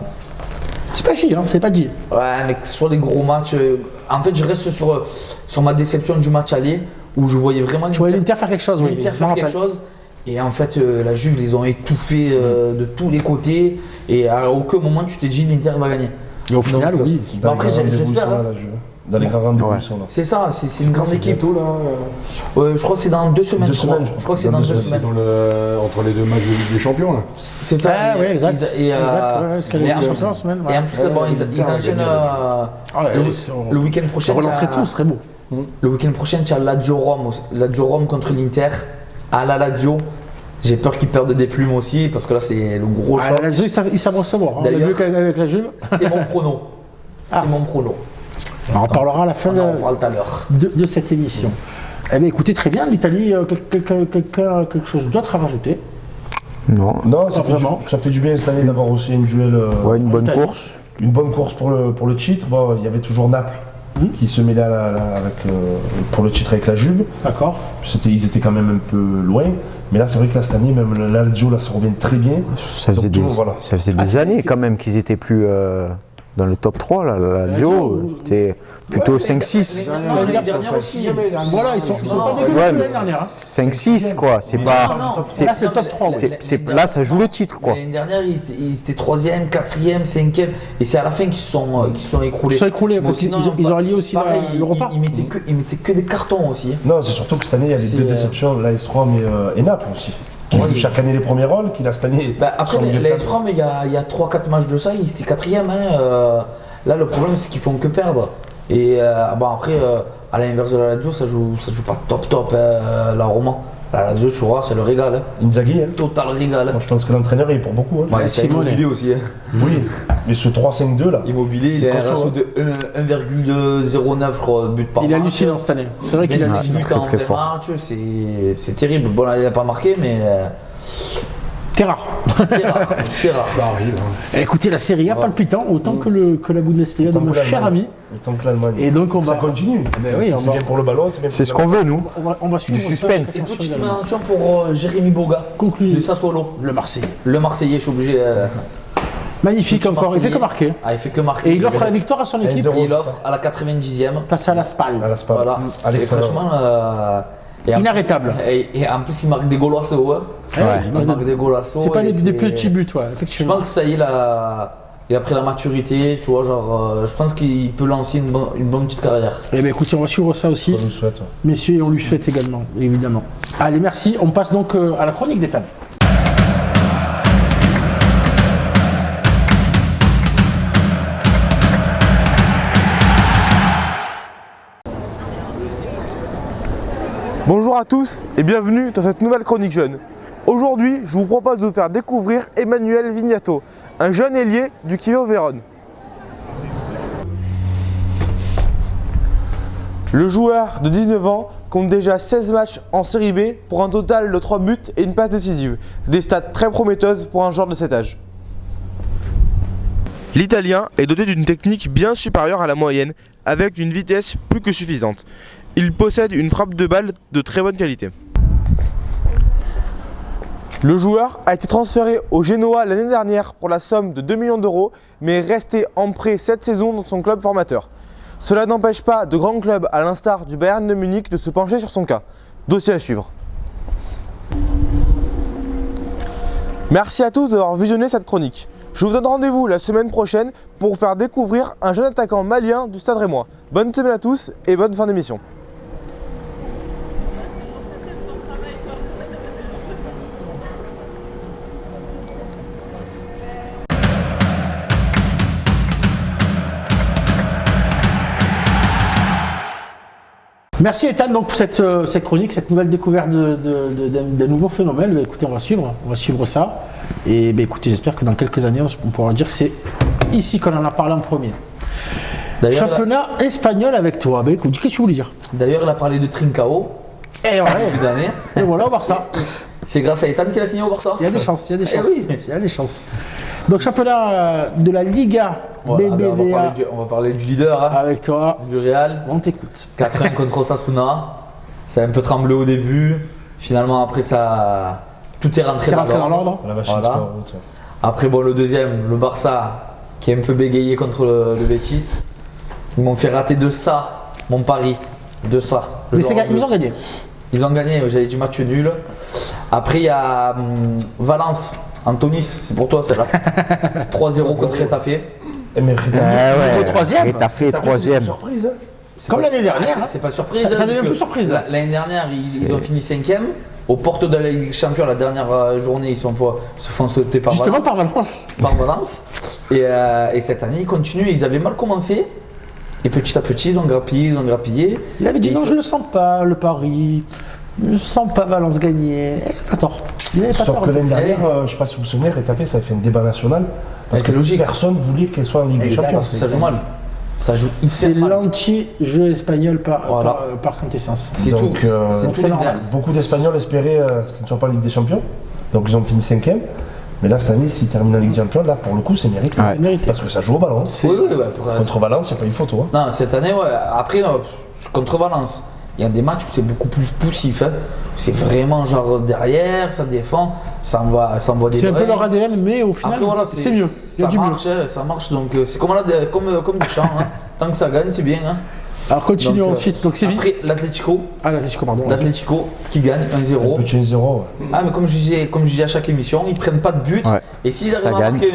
c'est pas chi, hein, c'est pas dit.
Ouais, mais sur les gros matchs. En fait, je reste sur ma déception du match aller où je voyais vraiment
Tu vois l'Inter faire quelque chose, oui.
l'Inter
je
faire
m'en
quelque
rappelle.
chose. Et en fait, la Juve, ils ont étouffé de tous les côtés. Et à aucun moment, tu t'es dit l'Inter va gagner.
Et au final,
Donc,
oui.
Bon, après, j'espère. Hein.
Dans les grands rendez-vous, ils sont là.
C'est ça, c'est une grande équipe.
Bientôt, là.
Je crois que c'est dans 2 semaines.
2
je crois.
semaines,
Je crois que c'est dans 2
C'est
semaines.
entre les deux matchs de Ligue des Champions, là.
C'est ça.
Ah,
et-
ouais, exact.
exact, et,
Exact, ouais, parce qu'elle
et
est
en
en
plus-
champion en semaine, ouais.
Et en plus, d'abord, ils
l'Inter a
enchaînent
gagné.
Ah, là,
le week-end prochain.
On relancerait
tu as-
tout, ce serait beau.
Le week-end prochain, tu as Lazio Rome. Lazio Rome contre l'Inter. À la Lazio. J'ai peur qu'ils perdent des plumes aussi, parce que là, c'est le gros
Ah,
choc.
la Lazio, ils savent recevoir. On l'a
D'ailleurs-
vu avec la Juve.
C'est mon prono. C'est
Ah.
mon prono.
On en reparlera à la fin
On en parle tout à l'heure.
de cette émission. Eh bien, écoutez, très bien. L'Italie, quelqu'un a quelque chose d'autre à rajouter?
Non.
Non,
Pas vraiment.
ça fait du bien cette année d'avoir aussi une duel.
Ouais, une bonne
Italie.
course.
Une bonne course pour le titre. Bon, il y avait toujours Naples qui se mêlait pour le titre avec la Juve.
D'accord.
Ils étaient quand même un peu loin. Mais là, c'est vrai que là, cette année, même la Lazio, là, ça revient très bien.
Ça faisait
Donc,
des,
tout, voilà.
ça faisait
Ah,
des
c'est-
années
c'est-
quand même qu'ils étaient plus dans le top 3. Là, la Lazio, c'était plutôt 5-6.
L'année dernière aussi.
Voilà, ils sont pas dégueux
Ouais,
l'année
mais
dernière. hein.
5-6 quoi, c'est
Non,
pas.
non,
c'est-
là, c'est le top 3, ouais.
là, ça joue le titre quoi.
L'année dernière, ils étaient 3e, 4e, 5e. Et c'est à la fin qu'ils se sont écroulés.
Ils sont écroulés, parce
Bon,
qu'ils ont allié aussi
pareil,
l'Europa.
ils mettaient que des cartons aussi.
Non, c'est surtout que cette année, il y avait
C'est,
2 déceptions, l'AS Rome et Naples aussi. Qui jouent chaque année les premiers rôles, qui là, cette année.
Bah, après,
sont au milieu de
les
tableau.
S-Rom, il y a 3-4 matchs de ça, ils étaient 4e. Là, le problème, c'est qu'ils font que perdre. Et bon, après, à l'inverse de la Lazio, ça joue pas top, la Roma. La Lazio, tu vois, c'est le régal. Hein.
Inzaghi, hein.
Total régal.
Moi, je pense que l'entraîneur, il est pour beaucoup. Hein.
Ouais, c'est
Simone.
Immobilier aussi. Hein.
Oui, mais ce 3-5-2 là.
Immobilier, il
C'est
a un
costaud,
ratio
hein.
de 1,09, je crois, but par
Il est
match.
hallucinant cette année. C'est vrai qu'il a
26 buts
très,
en
très
20
fort.
matchs, c'est terrible. Bon, là, il n'a pas marqué, mais
T'es rare.
c'est rare. C'est rare.
Ça arrive. Hein.
Écoutez, la Serie A palpitant autant que la Bundesliga de
Tant
mon
que
cher
l'Allemagne.
ami.
Tant que l'Allemagne.
Et donc, on
ça
va,
continue.
oui,
Si
on
c'est
va-
bien pour le ballon, c'est bien
C'est
pour
ce qu'on veut nous.
on va suivre
Du
ça,
suspense.
chaque
Et
émission
petite
également.
mention pour Jérémy Boga,
Conclu.
le Sassuolo.
Le Marseillais.
Le Marseillais, je suis obligé.
Magnifique
Petit
encore, il fait que
Marseillais.
marquer.
Ah, il fait que marquer.
Et il offre la victoire à son équipe.
1-0.
Et il offre à la 90e.
Place à la Spal.
à la Spal.
Voilà.
À
Et
l'extérieur.
franchement, et en plus-
Inarrêtable.
Et en plus, il marque des golassos. Hein.
Ouais,
Il marque des golassos.
C'est pas
et
des petits buts, ouais,
Je
effectivement.
pense que ça y est, il a pris la maturité, tu vois, genre, je pense qu'il peut lancer une bonne petite carrière.
Eh bien, écoutez, on va suivre ça aussi,
On nous souhaite.
messieurs, et on lui souhaite également, évidemment. Allez, merci. On passe donc à la chronique d'Ethan.
Bonjour à tous et bienvenue dans cette nouvelle chronique jeune. Aujourd'hui, je vous propose de vous faire découvrir Emmanuel Vignato, un jeune ailier du Chievo Vérone. Le joueur de 19 ans compte déjà 16 matchs en Série B pour un total de 3 buts et une passe décisive. Des stats très prometteuses pour un joueur de cet âge. L'Italien est doté d'une technique bien supérieure à la moyenne, avec une vitesse plus que suffisante. Il possède une frappe de balle de très bonne qualité. Le joueur a été transféré au Genoa l'année dernière pour la somme de 2 millions d'euros, mais est resté en prêt cette saison dans son club formateur. Cela n'empêche pas de grands clubs à l'instar du Bayern de Munich de se pencher sur son cas. Dossier à suivre. Merci à tous d'avoir visionné cette chronique. Je vous donne rendez-vous la semaine prochaine pour vous faire découvrir un jeune attaquant malien du Stade Rémois. Bonne semaine à tous et bonne fin d'émission.
Merci Ethan donc pour cette chronique, cette nouvelle découverte d'un nouveau phénomène. Bah, écoutez, on va suivre ça. Et bah, écoutez, j'espère que dans quelques années, on pourra dire que c'est ici qu'on en a parlé en premier.
D'ailleurs,
Championnat espagnol avec toi. Bah, écoute, qu'est-ce que tu voulais dire?
il a parlé de Trincao,
Et voilà,
des années.
et voilà, au Barça.
C'est grâce à Ethan qu'il a signé au Barça.
Il y a des chances, il y a des
Eh
chances.
oui.
Il y a des chances. Donc championnat de la Liga
Voilà, ben,
BBVA.
on va parler du leader, hein,
Avec toi,
du Real.
on t'écoute.
4-1 contre Osasuna. Ça a un peu tremblé au début. Finalement, après ça, tout est rentré
C'est rentré dans l'ordre.
La machine
Voilà.
se met en route.
Après, bon, le deuxième, le Barça, qui est un peu bégayé contre le Betis. Ils m'ont fait rater de ça, mon pari. De ça.
Mais
Genre,
ils ont gagné.
Ils ont gagné, j'avais du match nul. Après, il y a Valence, Antonis, c'est pour toi celle-là. 3-0 contre Retafe.
Eh, mais
Ouais,
troisième.
Et t'as fait troisième.
Surprise. Hein.
C'est
Comme
pas-
l'année dernière, hein.
C'est pas surprise.
Ça
hein,
devient
vu
un peu
que
surprise, là.
L'année dernière, ils ont fini 5ème. Aux portes de la Ligue des Champions, la dernière journée, ils se font sauter par
Justement
Valence.
par Valence.
Par Valence. Et cette année, ils continuent. Ils avaient mal commencé. Et petit à petit, ils ont grappillé.
Il avait dit
Et
non,
ils-
je ne le sens pas, le pari. Je ne sens pas Valence gagner. Il avait pas tort. Il avait pas
Sauf
tort.
que l'année dernière,
Eh.
je sais pas si vous vous souvenez, Retafe, ça a fait un débat national. Parce
c'est
que
logique.
personne voulait qu'elle soit en Ligue des
Exact,
Champions.
Parce que ça joue mal. Ça joue
C'est
hyper mal.
l'anti-jeu espagnol
Voilà.
par quintessence.
C'est
Donc,
tout.
euh,
C'est
donc
tout
c'est normal.
l'inverse.
Beaucoup d'Espagnols espéraient qu'ils ne soient pas en Ligue des Champions. Donc ils ont fini 5ème. Mais là, cette année, s'ils terminent en Ligue des Champions, là, pour le coup, c'est mérité.
Ouais.
Mérité.
Parce que ça joue au ballon.
Oui, oui, ouais,
Contre Valence, il n'y a pas eu photo. Hein.
Non, cette année, ouais. Après, contre Valence, il y a des matchs où c'est beaucoup plus poussif. Hein. C'est vraiment genre derrière, ça défend, ça envoie des
C'est un peu
brins.
leur ADN, mais au final,
Après, voilà,
c'est mieux. Il y a
Ça
du mieux.
marche, hein, ça marche. Donc, c'est comme du champ. Hein. Tant que ça gagne, c'est bien. Hein.
Alors continue
Donc,
ensuite. Donc Séville.
Après, l'Atlético
Pardon.
l'Atlético qui gagne 1-0.
Petit 1-0.
Ah, mais comme je disais à chaque émission, ils prennent pas de but.
Ouais.
Et s'ils
Ça
arrivent à
gagne.
marquer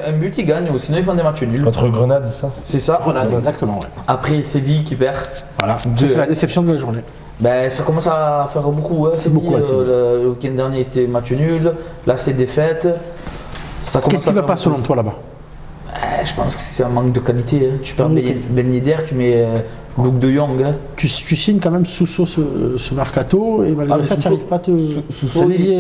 un but, ils gagnent. Ou sinon, ils font des matchs nuls.
Contre Grenade, c'est ça.
C'est ça.
Grenade, exactement. Ouais.
Après, Séville qui perd.
Voilà.
Deux.
Ça, c'est la déception de la journée.
Ben, ça commence à faire beaucoup. Hein,
C'est beaucoup,
Séville,
ouais,
le week-end dernier, c'était match nul. Là, c'est défaite. Ça commence
Qu'est-ce qui
à
va
faire
pas
beaucoup.
selon toi là-bas?
Je pense que c'est un manque de qualité. Hein. Tu perds
Manque de
Ben Yedder, tu mets Luke de Jong. Hein.
Tu signes quand même Sousso ce mercato et malgré
mais
ça, tu
Sousso-
n'arrives pas à te
Sousso,
délier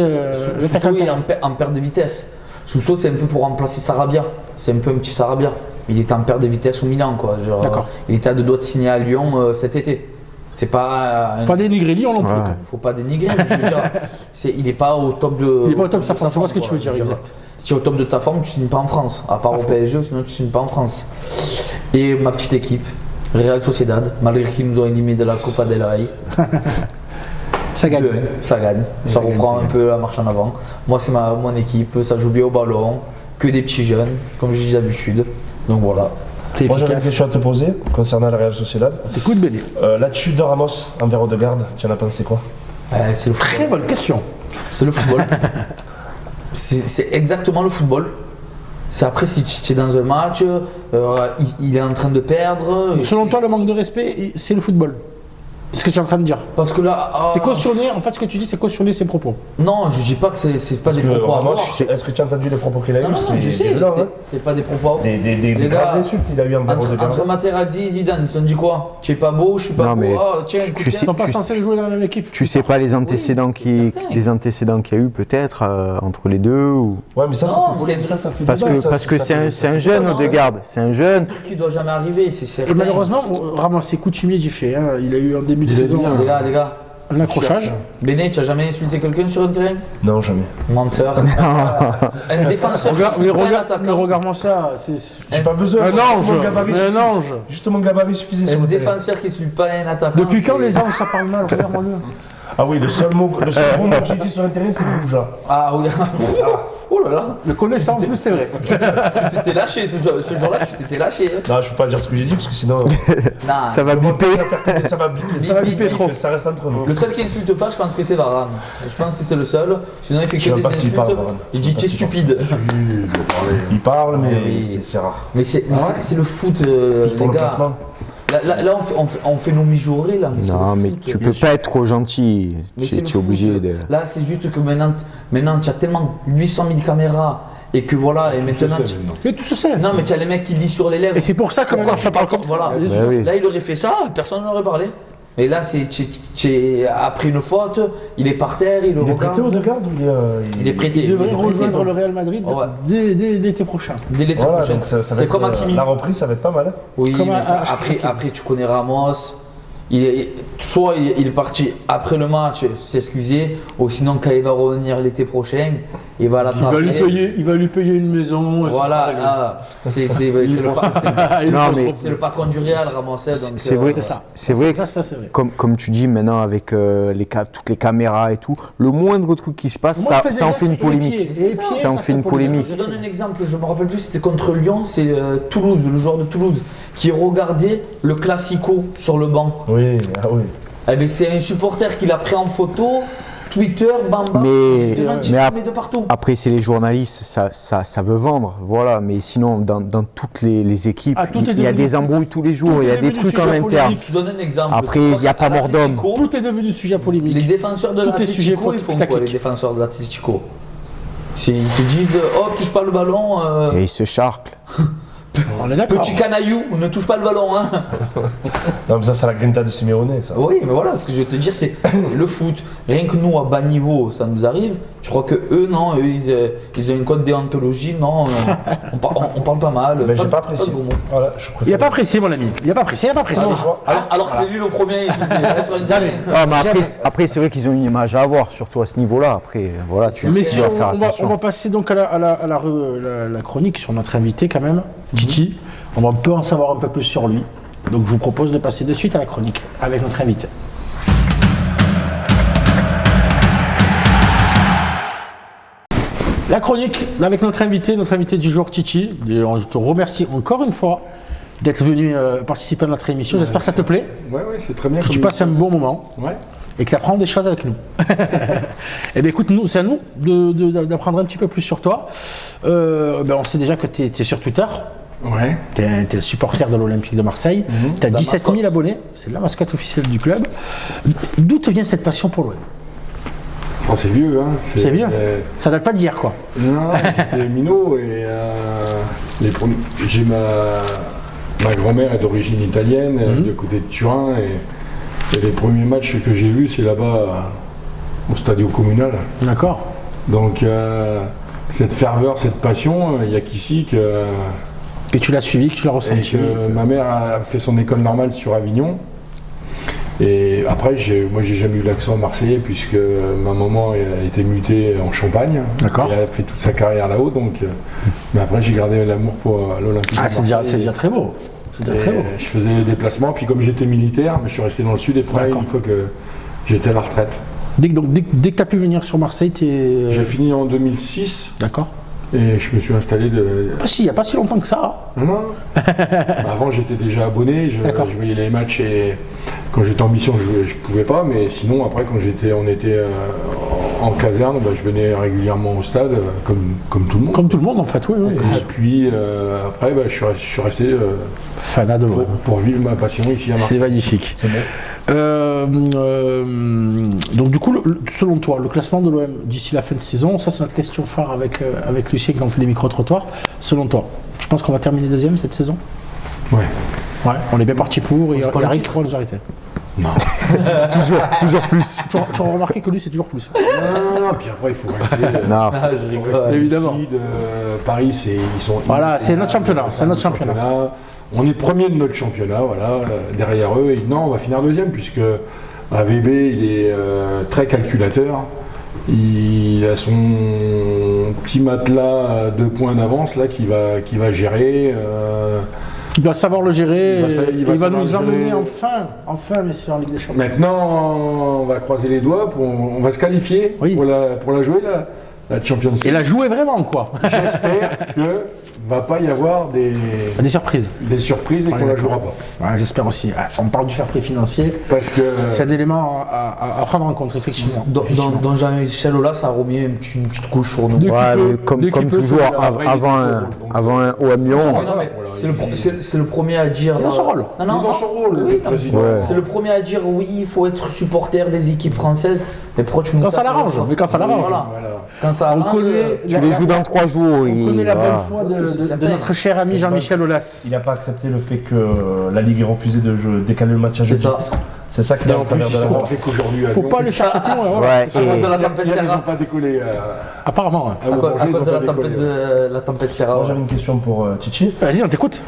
l'attaquant.
Sousso est en perte de vitesse. Sousso, c'est un peu pour remplacer Sarabia. C'est un peu un petit Sarabia. Il était en perte de vitesse au Milan. Quoi. Genre,
D'accord.
il était à 2 doigts de signer à Lyon cet été. C'était pas.
Pas dénigrer Lyon non plus.
Ouais.
quoi.
Faut pas dénigrer, mais je veux dire, il n'est pas au top de.
Il est pas au top de sa forme, je vois ce que tu
quoi.
veux dire,
Je
exact.
Si tu es au top de ta forme, tu signes pas en France. À part au PSG, sinon tu signes pas en France. Et ma petite équipe, Real Sociedad, malgré qu'ils nous ont éliminés de la Copa del Rey,
Ça gagne.
2-1, ça gagne. Ça
gagne,
reprend
ça
un
gagne.
peu la marche en avant. Moi, c'est mon équipe, ça joue bien au ballon, que des petits jeunes, comme je dis d'habitude. Donc voilà.
T'es
Moi, j'avais une
efficace.
question à te poser concernant la Real Sociedad.
T'écoutes Béné.
L'attitude de Ramos envers Odegaard, tu en as pensé quoi?
C'est le football.
Très bonne question.
C'est le football. C'est exactement le football. C'est après, si tu es dans un match, il est en train de perdre. et
Selon
c'est-
toi, le manque de respect, c'est le football. C'est ce que tu es en train de dire.
Parce que là.
C'est cautionner, en fait, ce que tu dis, c'est cautionner ses propos.
Non, je dis pas que c'est pas des
Parce que
propos à
Ramos,
avoir.
est-ce que tu as entendu les propos qu'il a
Non,
eu?
non, non, je
C'est
sais.
violent, hein.
C'est pas des propos à avoir.
Des
Les
graves
gars,
insultes qu'il a eu envers
Entre
Odegaard.
Materazzi et Zidane, ils se sont dit quoi? Tu es pas beau, je suis pas
Non,
beau.
mais
Ah, tiens,
tu
écoute,
sais-
Ils sont pas
Tu-
censés jouer dans la même équipe.
Tu sais pas les antécédents
c'est certain.
les antécédents qu'il y a eu peut-être entre les deux ou...
Ouais, mais ça,
Non,
ça fait polémique,
c'est-
ça fait
Parce
débat,
que
ça,
parce que
ça
c'est
fait-
un jeune
Non,
Odegaard, c'est un jeune.
qui doit jamais arriver, c'est certain.
Et malheureusement, Ramos, c'est coutumier du fait. hein. Il a eu en début de saison
Les gars,
un accrochage.
Béné, tu as jamais insulté quelqu'un sur un terrain?
Non, jamais.
Menteur. Un défenseur.
Regarde,
qui
mais
insulte pas un
regarde,
attaquant.
mais regarde-moi ça. C'est
J'ai pas besoin.
un
moi,
ange.
juste mon gabarit
Mais un
suffit.
ange.
Juste mon gabarit suffisait sur
Un
le terrain.
défenseur qui insulte pas un attaquant.
Depuis quand
c'est-
les anges ça parle mal? Regarde-moi-le.
Ah oui, le seul bon mot que j'ai dit sur le terrain, c'est Bouja.
Ah oui. Oh là là.
Le connaissant en plus, c'est vrai.
Tu t'étais lâché ce jour-là, tu t'étais lâché. Hein.
Non, je peux pas dire ce que j'ai dit parce que sinon.
Non.
Ça va
le
biper.
montage, ça va biper.
Ça va biper trop.
Ça reste entre nous.
Le seul qui insulte pas, je pense que c'est Varane. Je pense que c'est le seul. Sinon, il fait
Je
que
sais
des
même pas s'il
insultes.
parle, Varane.
Il dit
Je
tu es
sais pas s'il
stupide.
Il parle, mais
Oui.
c'est rare.
Mais c'est le foot,
Plus pour
les
le
gars.
placement.
Là, on fait nos mijaurées là. Mais c'est
Non,
le
mais
foot.
tu peux pas être trop gentil.
Mais
Tu
c'est le
es obligé
foot.
de.
Là, c'est juste que maintenant tu as tellement 800 000 caméras et que voilà, et maintenant.
Mais tout se sait.
Non, mais tu as les mecs qui lisent sur les lèvres.
Et c'est pour ça que maintenant ça parle comme ça.
Voilà.
Bah oui.
Là, il aurait fait ça, personne n'aurait parlé. Et là, après une faute, il est par terre, il le
Il est
regarde.
prêté Odegaard ou
Il est prêté.
Il devrait
est prêté,
rejoindre
donc.
le Real Madrid
Ouais.
dès l'été prochain.
Dès l'été
Voilà,
prochain.
donc ça va
C'est
être,
comme Hakimi.
la reprise, ça va être pas mal. Hein.
Oui,
Comme
mais ça,
à
après, tu connais Ramos. Soit il est parti après le match s'excuser, ou sinon quand il va revenir l'été prochain, il va l'attraper.
Il va lui payer une maison. et
Voilà,
ça sera
là, c'est
Non, mais-
le patron du Real, Ramosset.
C'est vrai, c'est vrai.
ça, c'est vrai.
Comme tu dis maintenant avec toutes les caméras et tout, le moindre truc qui se passe,
Moi, je fais
ça
des
en fait une
gestes et les
polémique.
pieds, et les pieds,
Ça en fait une polémique.
Je donne un exemple, je me rappelle plus, c'était contre Lyon, c'est Toulouse, le joueur de Toulouse, qui regardait le Classico sur le banc.
Oui, ah oui.
Eh ben, c'est un supporter qui l'a pris en photo, Twitter, bam bam,
Mais-
c'est de l'antiflammé de partout.
Après, c'est les journalistes, ça veut vendre, voilà. Mais sinon, dans toutes les équipes,
Ah, tout est
il y a
devenu-
des embrouilles tous les jours,
tout
il y a
est
des
devenu
trucs en
sujet
interne.
polémique.
Je donne un exemple.
Après,
Tu
il
vois,
y a pas
à
mort d'homme.
l'Atlético,
Tout est devenu sujet polémique.
Les défenseurs de
Tout est sujet
l'Atlético, ils font quoi
putaclic.
les défenseurs de l'Atlético? Ils te disent, oh touche pas le ballon,
Et ils se charclent.
On est d'accord.
petit canaillou, ne touche pas le ballon. Hein.
Non, mais ça, c'est la grinta de Simeone, ça.
Oui, mais voilà, ce que je veux te dire, c'est le foot. Rien que nous, à bas niveau, ça nous arrive. Je crois que eux, non, ils ont une code déontologie, non, on parle pas mal.
Mais j'ai pas apprécié.
de gros mots.
Voilà, je préfère.
Il n'a pas apprécié, mon ami. Il n'a pas apprécié, il n'a pas apprécié.
Alors que c'est lui le premier à insulter. Là, sur une série.
Ah, mais après c'est vrai qu'ils ont une image à avoir, surtout à ce niveau-là. Après, voilà, tu
Mais
tu
si
dois
on,
faire
on va
attention.
passer donc à la chronique sur notre invité quand même, Titi. On peut en savoir un peu plus sur lui. Donc je vous propose de passer de suite à la chronique avec notre invité. La chronique avec notre invité du jour Titi. Et je te remercie encore une fois d'être venu participer à notre émission. J'espère que ça te plaît,
Ouais, c'est très bien.
que tu
comme
passes un bon moment
Ouais.
et que tu apprends des choses avec nous. Eh bien écoute, c'est à nous d'apprendre un petit peu plus sur toi. On sait déjà que tu es sur Twitter.
Ouais.
Tu es supporter de l'Olympique de Marseille. Tu as
la
17 000
mascotte.
abonnés. C'est la mascotte officielle du club. D'où te vient cette passion pour l'OM?
Oh, c'est vieux, hein.
C'est vieux. Ça date pas d'hier, quoi.
Non, j'étais minot et j'ai ma grand-mère est d'origine italienne, de côté de Turin, et les premiers matchs que j'ai vus, c'est là-bas au Stadio Comunale.
D'accord.
Donc cette ferveur, cette passion, il n'y a qu'ici que
Que tu l'as suivi, que tu l'as
et
ressenti.
que ma mère a fait son école normale sur Avignon. Et après, moi, j'ai jamais eu l'accent marseillais puisque ma maman a été mutée en Champagne.
D'accord.
Elle a fait toute sa carrière là-haut. Donc, mais après, j'ai gardé l'amour pour l'Olympique de
Ah,
Marseille.
c'est déjà très beau. C'est déjà très beau.
Je faisais les déplacements. Puis comme j'étais militaire, je suis resté dans le sud et pareil
D'accord.
une fois que j'étais à la retraite.
Dès que tu as pu venir sur Marseille, tu es.
J'ai fini en 2006
D'accord.
et je me suis installé de...
Ah, si, il n'y a pas si longtemps que ça.
Non. Avant, j'étais déjà abonné, je voyais les matchs et quand j'étais en mission, je pouvais pas, mais sinon, après, quand on était en caserne, je venais régulièrement au stade, comme tout le monde.
Comme tout le monde, en fait, oui. oui.
Et puis, après, je suis resté
Fanat de l'OM.
pour vivre ma passion ici à
C'est
Marseille.
magnifique.
C'est bon.
Donc du coup, selon toi, le classement de l'OM d'ici la fin de saison, ça c'est notre question phare avec Lucien quand on fait des micro-trottoirs. Selon toi, tu penses qu'on va terminer deuxième cette saison?
Ouais.
Ouais, on est bien parti pour, il y a
pas le
rien qui
titre.
pourra nous arrêter.
Non.
toujours plus.
Tu as remarqué que lui c'est toujours plus.
Non, puis après, il faut rester.
Non,
Ah, je
faut
rigole.
rester
Évidemment.
lucide. Paris, ils sont.
Voilà, c'est notre championnat, c'est notre championnat.
On est premier de notre championnat, voilà, derrière eux. Et non, on va finir deuxième, puisque AVB, il est très calculateur. Il a son petit matelas à 2 points d'avance là qui va gérer.
Il doit savoir le gérer,
Il va
il va
savoir
nous
le
emmener
gérer.
enfin, mais c'est en Ligue des Champions.
Maintenant, on va croiser les doigts, on va se qualifier
Oui.
pour la jouer, la Champions League.
Et la jouer vraiment, quoi.
J'espère que va pas y avoir des
Des surprises.
et qu'on la
d'accord.
jouera pas.
Ouais, j'espère aussi. Ah, on parle du fair play financier.
Parce que
C'est un élément à prendre en compte, effectivement.
Dans Jean-Michel Aulas, ça a remis une petite couche sur nous.
Dès qu'il
ouais,
peut,
mais
dès
comme
qu'il peut,
toujours,
c'est là.
Après, il est
avant
dans son
un,
rôle, donc.
avant un OM Lyon,
Oui, non, mais c'est le premier à dire.
Il est dans son rôle.
Non,
Il est dans son rôle,
Oui,
le
non,
président.
Ouais.
c'est le premier à dire oui, il faut être supporter des équipes françaises. Mais pourquoi tu nous
Quand ça
tapes
l'arrange,
sur le
mais quand ça l'arrange.
Voilà.
Voilà.
Quand ça
On
arrange.
connaît-
tu les joues dans 3 jours.
On connaît la bonne foi
C'est
de
certain.
notre cher ami Jean-Michel Aulas.
Il n'a pas accepté le fait que la Ligue ait refusé de décaler le match à
C'est
jeudi.
ça.
C'est ça qui
Et
est
en
en
plus,
travers
ils
de la
sont
barre.
rappelés qu'aujourd'hui à
Faut
Lyon,
pas le chercher plus loin. voilà.
Ouais,
C'est à cause de la
il y a-
tempête
ils
Sierra.
n'ont pas décollé.
Apparemment.
À cause de la tempête Sierra.
Moi j'avais une question pour Titi.
Vas-y, on t'écoute.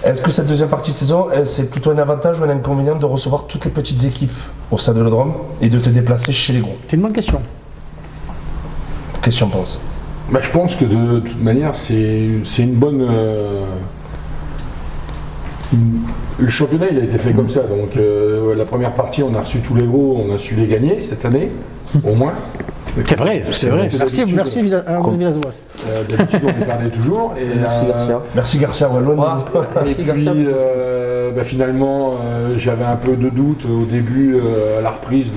Est-ce que cette deuxième partie de saison, c'est plutôt un avantage ou un inconvénient de recevoir toutes les petites équipes au Stade Vélodrome et de te déplacer chez les gros?
C'est une bonne question.
Question pense.
Bah, je pense que de toute manière, c'est une bonne. Le championnat, il a été fait comme ça. Donc, la première partie, on a reçu tous les gros, on a su les gagner cette année, au moins.
C'est vrai, c'est vrai. Merci Villas-Boas.
D'habitude, on les perdait toujours. Et,
Merci Garcia.
Merci Garcia, ouais, loin de nous.
Merci
et
Garcia.
puis, finalement, j'avais un peu de doute au début, à la reprise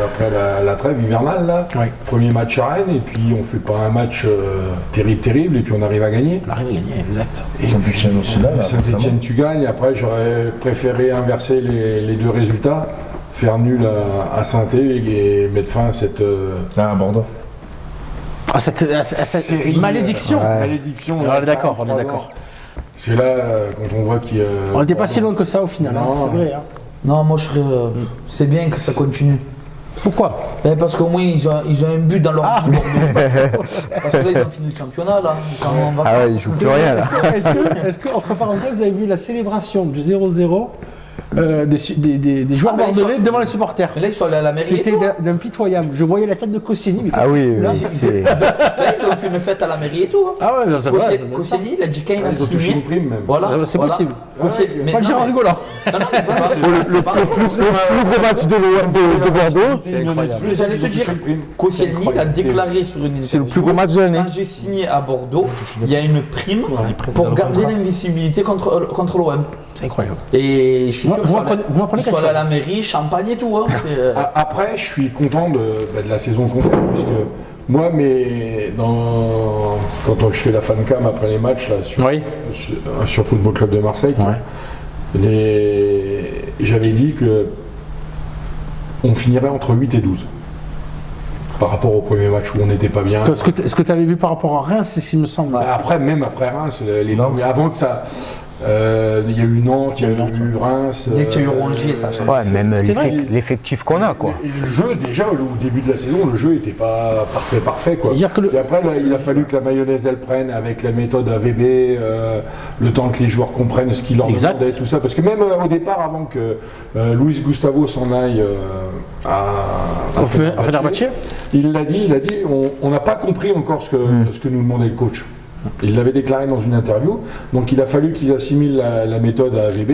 après la trêve hivernale. Là.
Ouais.
Premier match à Rennes, et puis on fait pas un match terrible, et puis on arrive à gagner.
On arrive à gagner, exact. Et
Saint-Etienne aussi, là.
Saint-Etienne, tu gagnes. Après, j'aurais préféré inverser les deux résultats, faire nul à Saint-Etienne et mettre fin à cette
À Bordeaux.
cette malédiction.
malédiction.
On est d'accord,
43
on est d'accord.
ans. C'est là, quand on voit qu'il
On n'était pas si loin que ça au final, hein,
Non.
c'est vrai. Hein.
Non, moi je serais. C'est bien que ça continue.
Pourquoi?
Ben, parce qu'au moins ils ont un but dans leur vie. Parce que là ils ont fini le championnat là. Quand on va
Ah ouais, ils jouent plus rien là.
Est-ce que, entre parenthèses, vous avez vu la célébration du 0-0 des joueurs
Ah, ben, ils
bordelais
sont-
devant les supporters?
Mais là ils sont allés à la mairie. et
C'était
tout, hein.
d'impitoyable. Je voyais la tête de Koscielny. mais
Ah oui,
là,
oui, c'est.
Là ils ont fait une fête à la mairie et tout. Hein.
Ah ouais, ça va.
Koscielny, il a dit quand il a
Ils ont touché
signé.
une prime même.
Voilà,
C'est
voilà.
possible.
Koscielny- mais
Pas le
non,
dire en
mais-
rigolant.
Non, non, mais c'est pas- c'est pas-
Le plus gros match de Bordeaux,
C'est incroyable.
J'allais te dire, Koscielny a déclaré sur une
c'est le
interview,
plus gros match de l'année.
quand j'ai signé à Bordeaux, il y a une prime pour garder l'invisibilité contre l'OM.
C'est incroyable.
Et je suis
Vous-
sûr
vous
qu'ils
m'apprenez- vous m'apprenez
sont
quelque
allés à
chose.
la mairie, champagne et tout. Hein.
Après, je suis content de la saison qu'on fait, puisque moi, quand je fais la fan cam après les matchs là,
Oui.
sur Football Club de Marseille, quoi, j'avais dit que on finirait entre 8 et 12. Par rapport au premier match où on n'était pas bien.
Ce que tu avais vu par rapport à Reims, c'est ce qui me semble.
Après, même après Reims,
Nantes.
avant que ça. Il y a eu Nantes, il y a eu Reims.
Dès qu'il y a eu Rongier, ça change.
Ouais, même
vrai.
l'effectif qu'on a, quoi.
Et le jeu, déjà, au début de la saison, le jeu n'était pas parfait, quoi.
C'est-à-dire que
Et après, là, il a fallu que la mayonnaise, elle prenne avec la méthode AVB, le temps que les joueurs comprennent ce qu'il leur
Exact.
demandait, tout ça. Parce que même au départ, avant que Luis Gustavo s'en aille
Au Fenerbahçe.
il l'a dit, on n'a pas compris encore ce que nous demandait le coach. Il l'avait déclaré dans une interview, donc il a fallu qu'ils assimilent la méthode à AVB,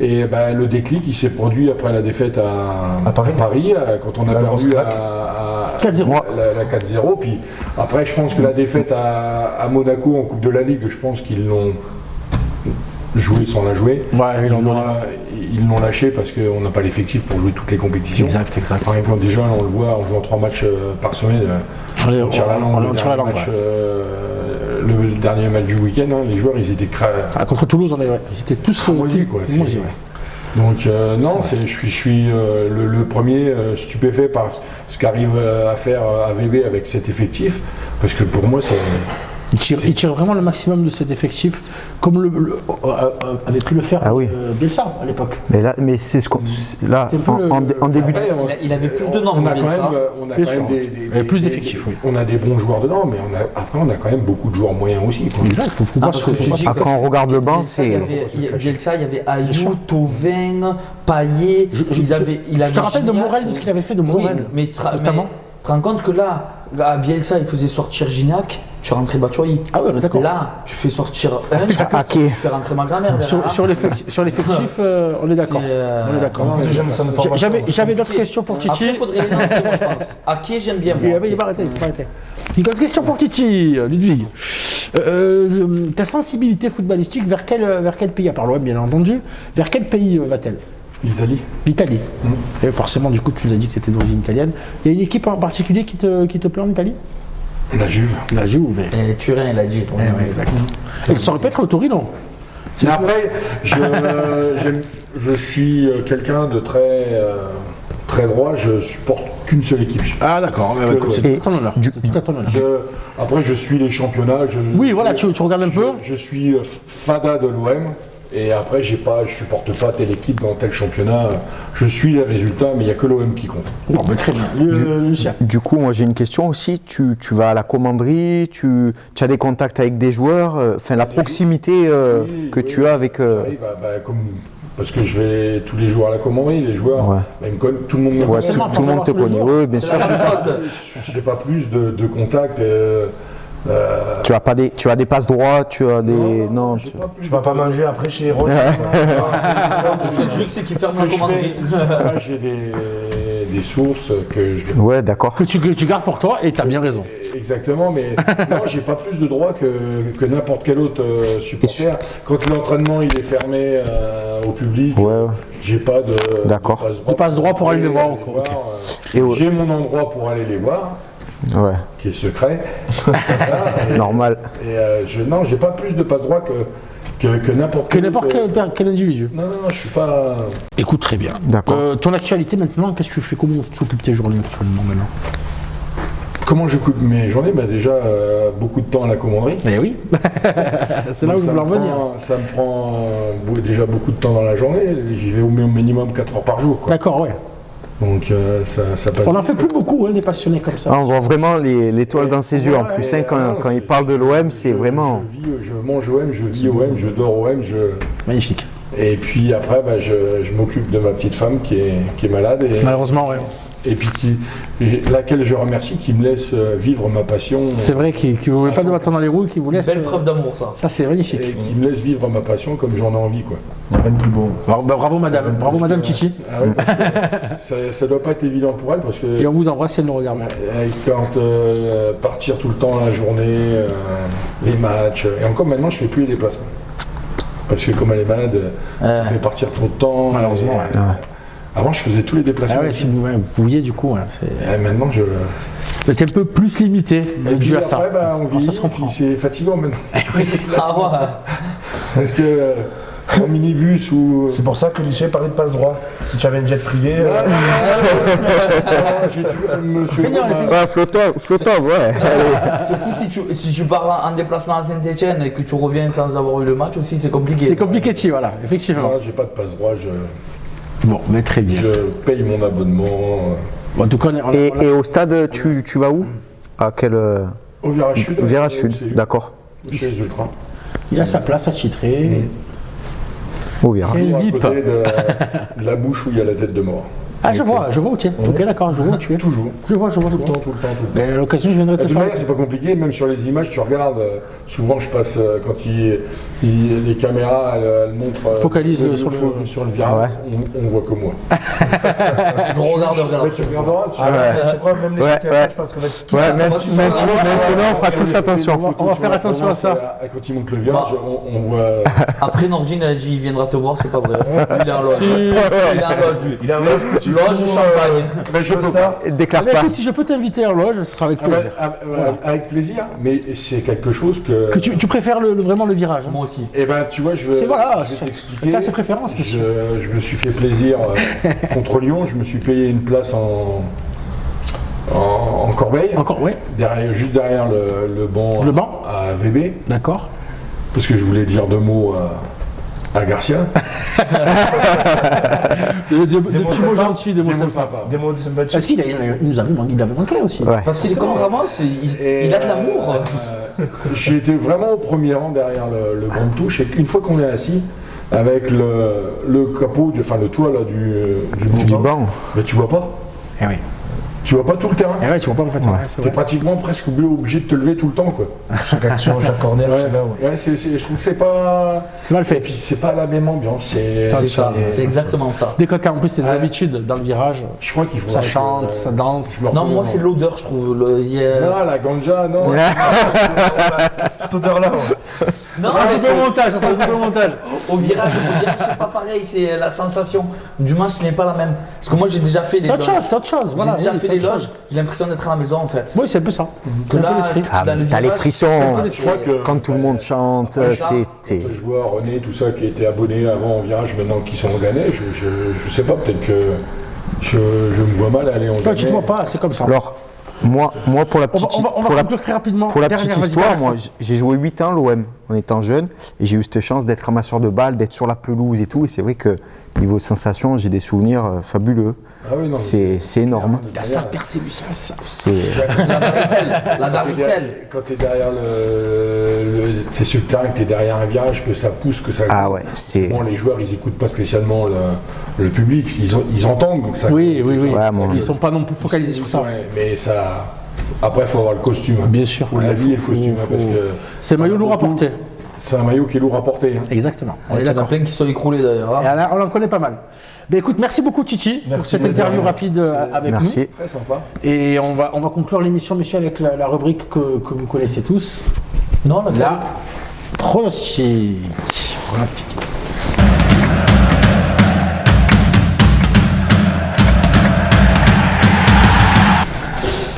et le déclic il s'est produit après la défaite à Paris, quand on a
La
perdu
grosse
à
4-0.
la 4-0, puis après je pense que la défaite à Monaco en Coupe de la Ligue, je pense qu'ils l'ont joué sans la jouer.
Ouais, ils l'ont donné.
Ils l'ont lâché parce qu'on n'a pas l'effectif pour jouer toutes les compétitions.
Exact.
Par exemple, déjà, on le voit en jouant 3 matchs par semaine. On tire la langue.
On tire la langue,
Le dernier match du week-end, hein, les joueurs, ils étaient
Contre Toulouse, ils étaient tous
moisis, quoi.
moisis, ouais.
Donc non, je suis le premier stupéfait par ce qu'arrive à faire AVB avec cet effectif, parce que pour moi, c'est...
Il tire vraiment le maximum de cet effectif, comme avait pu le faire
Ah oui.
Bielsa à l'époque.
Mais c'est ce qu'on. Là,
C'est un peu
en début.
Après,
Il avait plus de noms,
on a
Bielsa.
quand même
Bien sûr. Plus
des-
d'effectifs, oui.
On a des bons joueurs dedans, mais après on a quand même beaucoup de joueurs moyens aussi, quoi.
Exact, faut
Ah,
pas
parce
se-
que je
faut
dis
pas-
que-
Quand on regarde le banc,
Bielsa,
c'est.
Bielsa, il y avait Ayou, Thauvin, Payet.
Je
il
te
avait
rappelle de
Gignac.
Morel, de ce qu'il avait fait de
Oui,
Morel.
mais tu
notamment.
te rends compte que là, à Bielsa, il faisait sortir Gignac, tu rentrais Batshuayi.
Ah ouais, mais d'accord.
Là, tu fais sortir un,
Ok.
tu fais rentrer ma grand-mère. derrière.
Sur l'effectif, on est d'accord.
C'est,
On est d'accord.
non,
J'aime ça, ne forme
J'avais d'autres questions pour Titi.
Après, il faudrait les lancer, moi, je pense. Ake, j'aime bien. Moi.
Il va arrêter, c'est pas arrêté. Une autre question pour Titi, Ludwig. Ta sensibilité footballistique vers quel pays, à part l'OM bien entendu, vers quel pays va-t-elle?
L'Italie.
L'Italie. Et forcément, du coup, tu nous as dit que c'était d'origine italienne. Il y a une équipe en particulier qui te plaît en Italie?
La Juve.
La Juve.
Et Turin, il a dit. Pour
Ouais,
nous.
exact. Et ça aurait pu être le Torino.
Mais après, je suis quelqu'un de très droit, je supporte qu'une seule équipe.
Ah d'accord,
Que l'OM.
c'est tout à ton honneur. C'est tout à ton honneur.
Après, je suis les championnats.
Oui, voilà, tu regardes un peu.
Je suis fada de l'OM. Et après, je supporte pas telle équipe dans tel championnat. Je suis les résultats, mais il n'y a que l'OM qui compte.
Bon, ben, très bien. Lucien.
Du coup, moi j'ai une question aussi. Tu vas à la commanderie, tu as des contacts avec des joueurs, enfin la proximité que tu as avec.
J'arrive parce que je vais tous les jours à la commanderie, les joueurs,
Ouais.
ils me connaissent, tout le monde me
Ouais,
connaît.
tout le monde te connaît, oui, bien sûr.
Je n'ai pas plus de contacts.
Tu as des passes droits, tu as des. Non,
j'ai pas plus
Tu vas
de-
pas manger après chez Rose.
Le truc, c'est qu'il ferme la commanderie.
Moi, j'ai des sources que je.
Ouais, d'accord.
Que tu gardes pour toi et t'as bien raison.
Exactement, mais non, j'ai pas plus de droits que n'importe quel autre supporter. Quand l'entraînement il est fermé au public,
Ouais.
j'ai pas de,
D'accord.
De passe-droit pour aller les voir,
les
ok.
Et ouais.
J'ai mon endroit pour aller les voir,
Ouais,
qui est secret. Voilà, et,
normal.
et non, j'ai pas plus de passe-droit que n'importe
Que n'importe quel individu.
Non, je suis pas.
Écoute, très bien.
D'accord.
Ton actualité maintenant, qu'est-ce que tu fais? Comment tu occupes tes journées actuellement maintenant?
Comment j'occupe mes journées? Bah déjà, beaucoup de temps à la commanderie.
Eh oui. C'est là où
Donc,
je voulais en venir.
Ça me prend déjà beaucoup de temps dans la journée. J'y vais au minimum 4 heures par jour, quoi.
D'accord, ouais.
Donc ça passe.
On n'en fait plus beaucoup, hein, des passionnés comme ça.
Ah, on voit vraiment l'étoile dans ses yeux en
Ouais,
plus. Hein, quand
non,
quand il
c'est-
parle de l'OM, c'est vraiment.
Je mange OM, je vis OM, je dors OM,
Magnifique.
et puis après, bah, je m'occupe de ma petite femme qui est malade
Malheureusement, ouais.
et puis laquelle je remercie, qui me laisse vivre ma passion.
C'est vrai qu'il ne voulait pas de bâton dans les roues, qu'il vous laisse.
Belle preuve d'amour, ça.
Ça, c'est magnifique.
Et qui me laisse vivre ma passion comme j'en ai envie, quoi.
Il n'y a rien de plus beau.
Bravo, madame. Bravo, madame Titi.
Ah ouais, parce que ça doit pas être évident pour elle parce que
Et on vous embrasse si elle nous regarde.
quand partir tout le temps la journée, les matchs, et encore maintenant je fais plus les déplacements. Parce que comme elle est malade, ça fait partir trop de temps.
Malheureusement,
et, avant je faisais tous les déplacements.
Ah ouais, si vous pouviez, du coup, hein,
Et maintenant je.
vous êtes un peu plus limité
Et
dû
puis
à ça.
après, bah, on
Alors,
vit,
ça se comprend.
c'est fatigant maintenant.
Ah ouais.
Parce que en minibus ou.
C'est pour ça que Michel parlait de passe droit. Si tu avais un jet privé.
J'ai tout, monsieur.
Ouais, flottant, ouais.
Surtout si tu pars en déplacement à Saint-Etienne et que tu reviens sans avoir eu le match aussi, c'est compliqué.
C'est compliqué, voilà, effectivement.
Non, j'ai pas de passe droit,
Bon, mais très bien.
je paye mon abonnement
Bon, en tout cas,
Et au stade, tu vas où? À quel.
au Virage Sud.
Virage
c'est-
Sud, d'accord.
Chez les Ultras.
il a sa place à titrer.
Au virage.
C'est
À
VIP.
côté de la bouche où il y a la tête de mort.
Ah, je vois où tu es. Ok, d'accord, je vois où tu es.
Toujours.
Je vois.
Tout le temps.
Mais à l'occasion, je viendrai
De
te
toute
faire.
manière, c'est pas compliqué, même sur les images, tu regardes, souvent je passe, quand les caméras elles montrent.
Focalisent
sur le virage, on voit que moi.
Je regarderai
Ouais, tu regarderas, tu-
Ah ouais, tu sais quoi, même les
Ouais,
supporters,
ouais.
je pense qu'on va être tous.
Ouais, maintenant, on fera tous attention.
On va faire attention à ça.
Quand il monte le virage, on voit.
Après, Nordine, elle dit il viendra te voir, c'est pas vrai. Il est en loge. Il est en loge, lui.
Il a un match.
Loge champagne.
Mais je peux pas.
Déclare
Ah, bah,
pas.
écoute, si je peux t'inviter à loge, ce sera avec plaisir.
Avec plaisir, mais c'est quelque chose que.
Que tu préfères vraiment le virage. Hein.
Moi aussi.
Eh ben, tu vois, je
C'est voilà,
vais
chacun
t'expliquer.
a ses préférences,
Je,
monsieur.
je me suis fait plaisir contre Lyon. Je me suis payé une place en Corbeil,
Encore, ouais,
juste derrière le banc,
Le banc.
à VB,
d'accord.
parce que je voulais dire deux mots à Garcia.
Des petits mots
sympas.
gentils, des mots
Des mots
sympas.
sympas.
Des mots sympathiques.
Parce qu'il nous avait manqué aussi.
Ouais.
Parce que c'est comme Ramos, il a de l'amour.
J'ai été vraiment au premier rang derrière le banc de touche, et qu'une fois qu'on est assis, avec le capot, enfin le toit là,
Du banc.
mais tu vois pas.
Eh oui.
Tu vois pas tout le terrain.
Eh ouais, tu vois pas en fait. Ouais, c'est
T'es
vrai.
pratiquement presque obligé de te lever tout le temps, quoi.
Chaque action, chaque corner,
Ouais,
c'est là, ouais.
ouais, je trouve que c'est pas.
C'est mal
Et
fait.
puis c'est pas la même ambiance.
C'est ça, c'est exactement ça.
Dès que t'as en plus tes habitudes dans le virage,
Je crois qu'il faut.
ça chante, ça danse.
Non, moi c'est l'odeur, je trouve.
Non, la ganja, non.
Cette odeur-là, ouais.
Non,
Ça sera
mais
coupé au montage, ça sera coupé au montage.
au virage, c'est pas pareil. C'est la sensation du match qui n'est pas la même. Parce que moi j'ai déjà fait les
C'est autre
loges.
chose, c'est autre chose. Voilà,
J'ai déjà
oui,
fait
c'est
les
autre
loges.
chose.
J'ai l'impression d'être à la maison en fait.
Oui, c'est un peu ça.
Que
C'est un peu
là,
l'esprit.
Ah,
dans le
t'as les
virage,
frissons.
Je crois que.
Quand tout le monde chante,
C'est ça.
t'es.
Je vois René, tout ça, qui étaient abonnés avant au virage, maintenant qui sont organés. Je sais pas, peut-être que je me vois mal aller en
Ouais, tu te vois pas, c'est comme ça.
Alors, moi pour la
On va,
petite,
on va, on va
pour la,
conclure très rapidement.
pour la
Dernière,
petite
vas-y,
histoire,
dernière
moi
phrase.
j'ai joué 8 ans l'OM en étant jeune et j'ai eu cette chance d'être ramasseur de balles, d'être sur la pelouse et tout. Et c'est vrai que niveau sensation, j'ai des souvenirs fabuleux.
Ah oui, non.
C'est énorme.
T'as ça percé du sens.
C'est
La varicelle. La varicelle.
Quand t'es derrière t'es sur le terrain, que t'es derrière un virage, que ça pousse, que ça.
ah ouais, c'est
Bon, les joueurs, ils écoutent pas spécialement le public, ils entendent que ça.
Oui, oui, oui.
Ouais, moi,
Ils sont pas non plus focalisés sur ça.
Ouais, mais ça. Après, il faut avoir le costume. Hein.
Bien sûr.
Il faut l'habiller, le costume, hein, parce que
C'est le maillot lourd à porter.
c'est un maillot qui est lourd à porter. Hein.
Exactement. On est
Il y en a
d'accord.
plein qui sont écroulés d'ailleurs.
Et
Hein.
là, on en connaît pas mal. Ben écoute, merci beaucoup Titi pour
Merci,
cette
de
interview
rien.
rapide avec
Merci.
Très sympa.
nous. Et on va conclure l'émission, messieurs, avec la rubrique que vous connaissez tous.
Non, laquelle
La pronostic. Pronostic.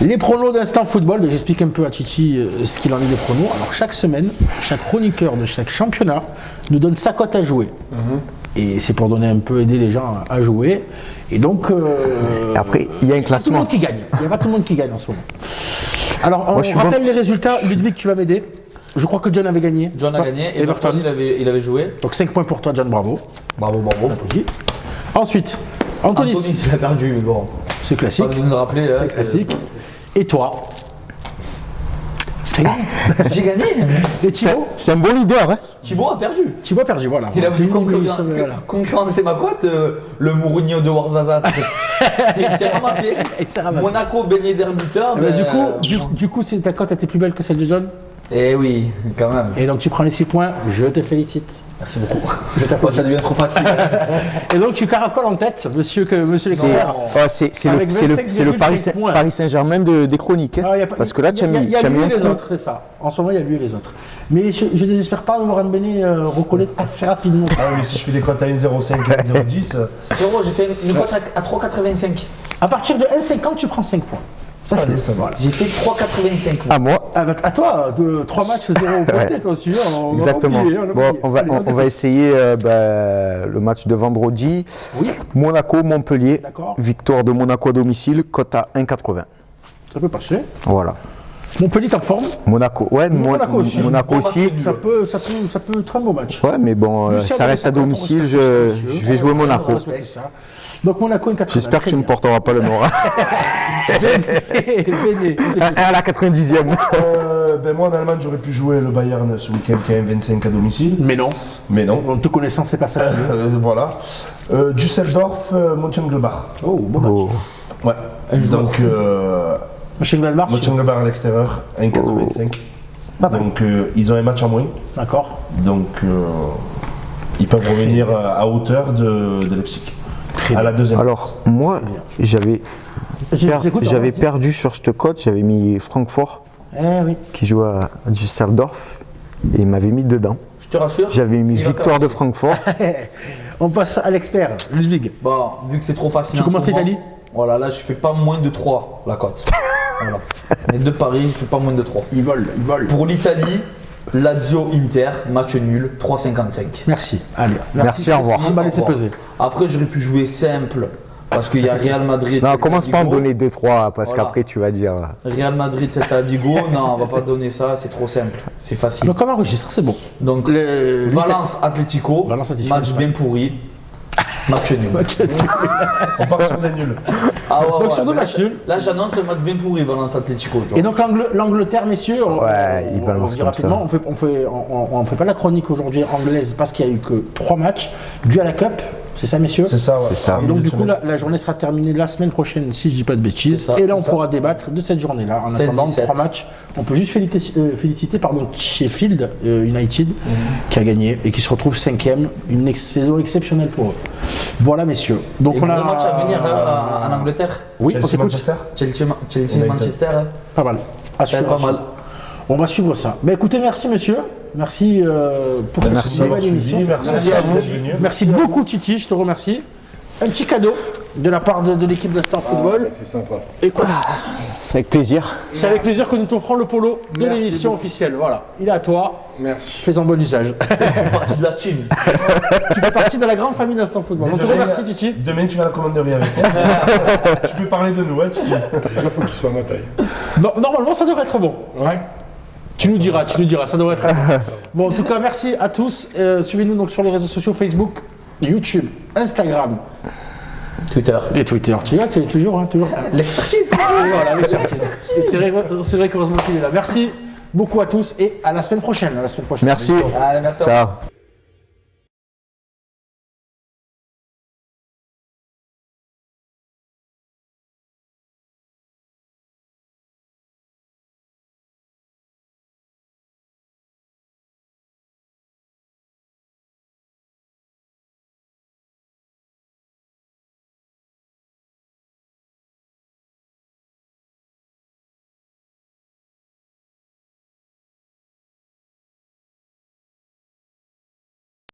Les pronos d'Instant Football, j'explique un peu à Chichi ce qu'il en est des pronos. Alors chaque semaine, chaque chroniqueur de chaque championnat nous donne sa cote à jouer. Et c'est pour donner un peu, aider les gens à jouer. Et donc...
Après, il y a un
pas tout le
classement.
monde qui gagne. Il n'y a pas tout le monde qui gagne en ce moment. Alors, on
Moi, je suis
rappelle les résultats. Ludwig, tu vas m'aider. Je crois que John avait gagné.
John a
Toi,
gagné, Everton il avait joué.
Donc 5 points pour toi, John, bravo.
Bravo.
Applaudis. Ensuite, Anthony,
Anthony, il a perdu, mais bon.
c'est
Pas
classique.
besoin de le rappeler. Là,
C'est classique. Et toi
J'ai gagné.
Et Thibaut
C'est un bon leader. Hein.
Thibaut a perdu.
Thibaut a perdu, voilà.
Il a
C'est
voulu
une émission, voilà.
concurrencer ma cote, le Mourinho de Warzazat. Il s'est ramassé.
Il s'est ramassé.
Monaco baigné d'air buteur.
Eh ben, du coup, ta cote était plus belle que celle de John.
Eh oui, quand même.
Et donc tu prends les 6 points, je te félicite.
Merci beaucoup.
Je t'applaudis.
Ça devient trop facile.
Et donc tu caracoles en tête, monsieur l'expert.
C'est
Avec
le
25,5 points.
Paris Saint-Germain des chroniques. Hein.
Ah, y a pas-
Parce que là, tu as
y a-
mis,
y a
tu as mis
lui
un
et les
trou.
autres, c'est ça. En ce moment, il y a lui et les autres. Mais je désespère pas de voir Mbene recoller assez rapidement.
Ah, mais si je fais des cotes à 1,05 et 1,010,
Frérot, j'ai fait une cote à 3,85.
À partir de 1,50, tu prends 5 points. Ça,
allez, ça va.
J'ai fait 3,85.
Ah, moi,
à toi, 3 matchs, 0 côté, toi aussi.
exactement. Bon, on va essayer le match de vendredi.
Oui.
Monaco-Montpellier.
D'accord.
Victoire de Monaco à domicile, cote à 1,80.
Ça peut passer.
Voilà.
Montpellier est en forme.
Monaco, ouais,
Monaco aussi.
Monaco
Bon
aussi.
Ça peut être un beau match.
Ouais, mais bon,
Lucien,
ça reste à domicile, je vais jouer Monaco.
On va respecter ça. Donc Monaco 1,80.
J'espère que tu ne porteras pas le Nord.
Venez.
À la 90e.
Ben moi en Allemagne j'aurais pu jouer le Bayern ce week-end qui a 1,25 à domicile,
Mais non.
mais non.
En te connaissant, c'est pas ça. que tu veux.
Voilà. Düsseldorf, Mönchengladbach.
Oh, bon match.
Oh.
Ouais. Donc
Mönchengladbach,
Mönchengladbach à l'extérieur, 1,85. Donc ils ont un match en moins.
d'accord.
Donc ils peuvent revenir à hauteur de Leipzig. À la deuxième.
Alors, moi, j'avais
J'écoute,
j'avais
vas-y.
perdu sur cette cote, j'avais mis Francfort
Eh oui.
qui joue à Düsseldorf et il m'avait mis dedans.
Je te rassure.
J'avais mis
il va
victoire de
perdre.
Francfort.
On passe à l'expert, Ludwig.
Bon, vu que c'est trop facile.
Tu
en ce
commences
moment,
l'Italie.
Voilà, là je fais pas moins de 3 la cote. Voilà. Les deux paris, je fais pas moins de 3.
Il vole.
Pour l'Italie, Lazio Inter, match nul, 3,55.
Merci. Allez.
Merci, au revoir.
On va laisser
Au revoir.
peser.
Après, j'aurais pu jouer simple parce qu'il y a Real Madrid.
Non,
Celta
commence pas à en
Vigo.
donner 2-3 parce
Voilà.
qu'après tu vas dire.
Real Madrid, Celta Vigo. Non, on va pas donner ça, c'est trop simple. C'est facile.
Donc on enregistre, c'est bon.
Donc, Valence Atlético,
Valence Atlético,
match
ouais.
bien pourri. Match nul.
On part sur des nuls.
Ah ouais,
Donc,
ouais,
sur deux
mais
matchs
là,
nuls.
là, j'annonce un match bien pourri, Valence Atlético. tu vois.
Et donc l'Angleterre, messieurs,
Il balance
dit
comme
rapidement, on fait pas la chronique aujourd'hui anglaise parce qu'il y a eu que 3 matchs dû à la Cup, c'est ça messieurs.
C'est ça, ouais.
C'est ça.
Et donc du coup la journée sera terminée la semaine prochaine si je dis pas de bêtises.
C'est ça,
Et là on
c'est ça.
pourra débattre de cette journée-là. En
16,
attendant
17.
3 matchs, on peut juste féliciter Sheffield United qui a gagné et qui se retrouve 5e, une saison exceptionnelle pour eux. Voilà messieurs. Donc
Et
on a
gros match à venir en Angleterre.
Oui, on s'écoute.
Chelsea-Manchester.
Chelsea Manchester. Hein.
Pas mal. À
C'est
suivre,
pas
à suivre.
mal.
On va suivre ça. Mais écoutez, merci messieurs. Merci pour cette
Merci.
nouvelle émission.
Merci à vous.
Merci beaucoup Titi, je te remercie. Un petit cadeau de la part de l'équipe d'Instant Football.
C'est sympa.
Écoute,
C'est avec plaisir.
c'est avec plaisir que nous t'offrons le polo de
Merci
l'émission
beaucoup.
officielle. Voilà, il est à toi.
Merci.
Fais-en bon usage.
Partie de la team.
Tu fais partie de la grande famille d'Instant Football. On te remercie Titi.
Demain tu vas à la commanderie avec moi. Tu peux parler de nous, hein, Titi.
Déjà, faut qu'il soit à ma taille.
Normalement, ça devrait être bon.
Ouais.
Tu nous diras, ça devrait être bon. Bon, en tout cas, merci à tous. Suivez-nous donc sur les réseaux sociaux Facebook, YouTube, Instagram
Twitter.
et Twitter. Tu vois que c'est toujours.
L'expertise.
Voilà, l'expertise. Et c'est vrai qu'heureusement qu'il est là. Merci beaucoup à tous et à la semaine prochaine.
Merci.
Allez, merci.
Ciao.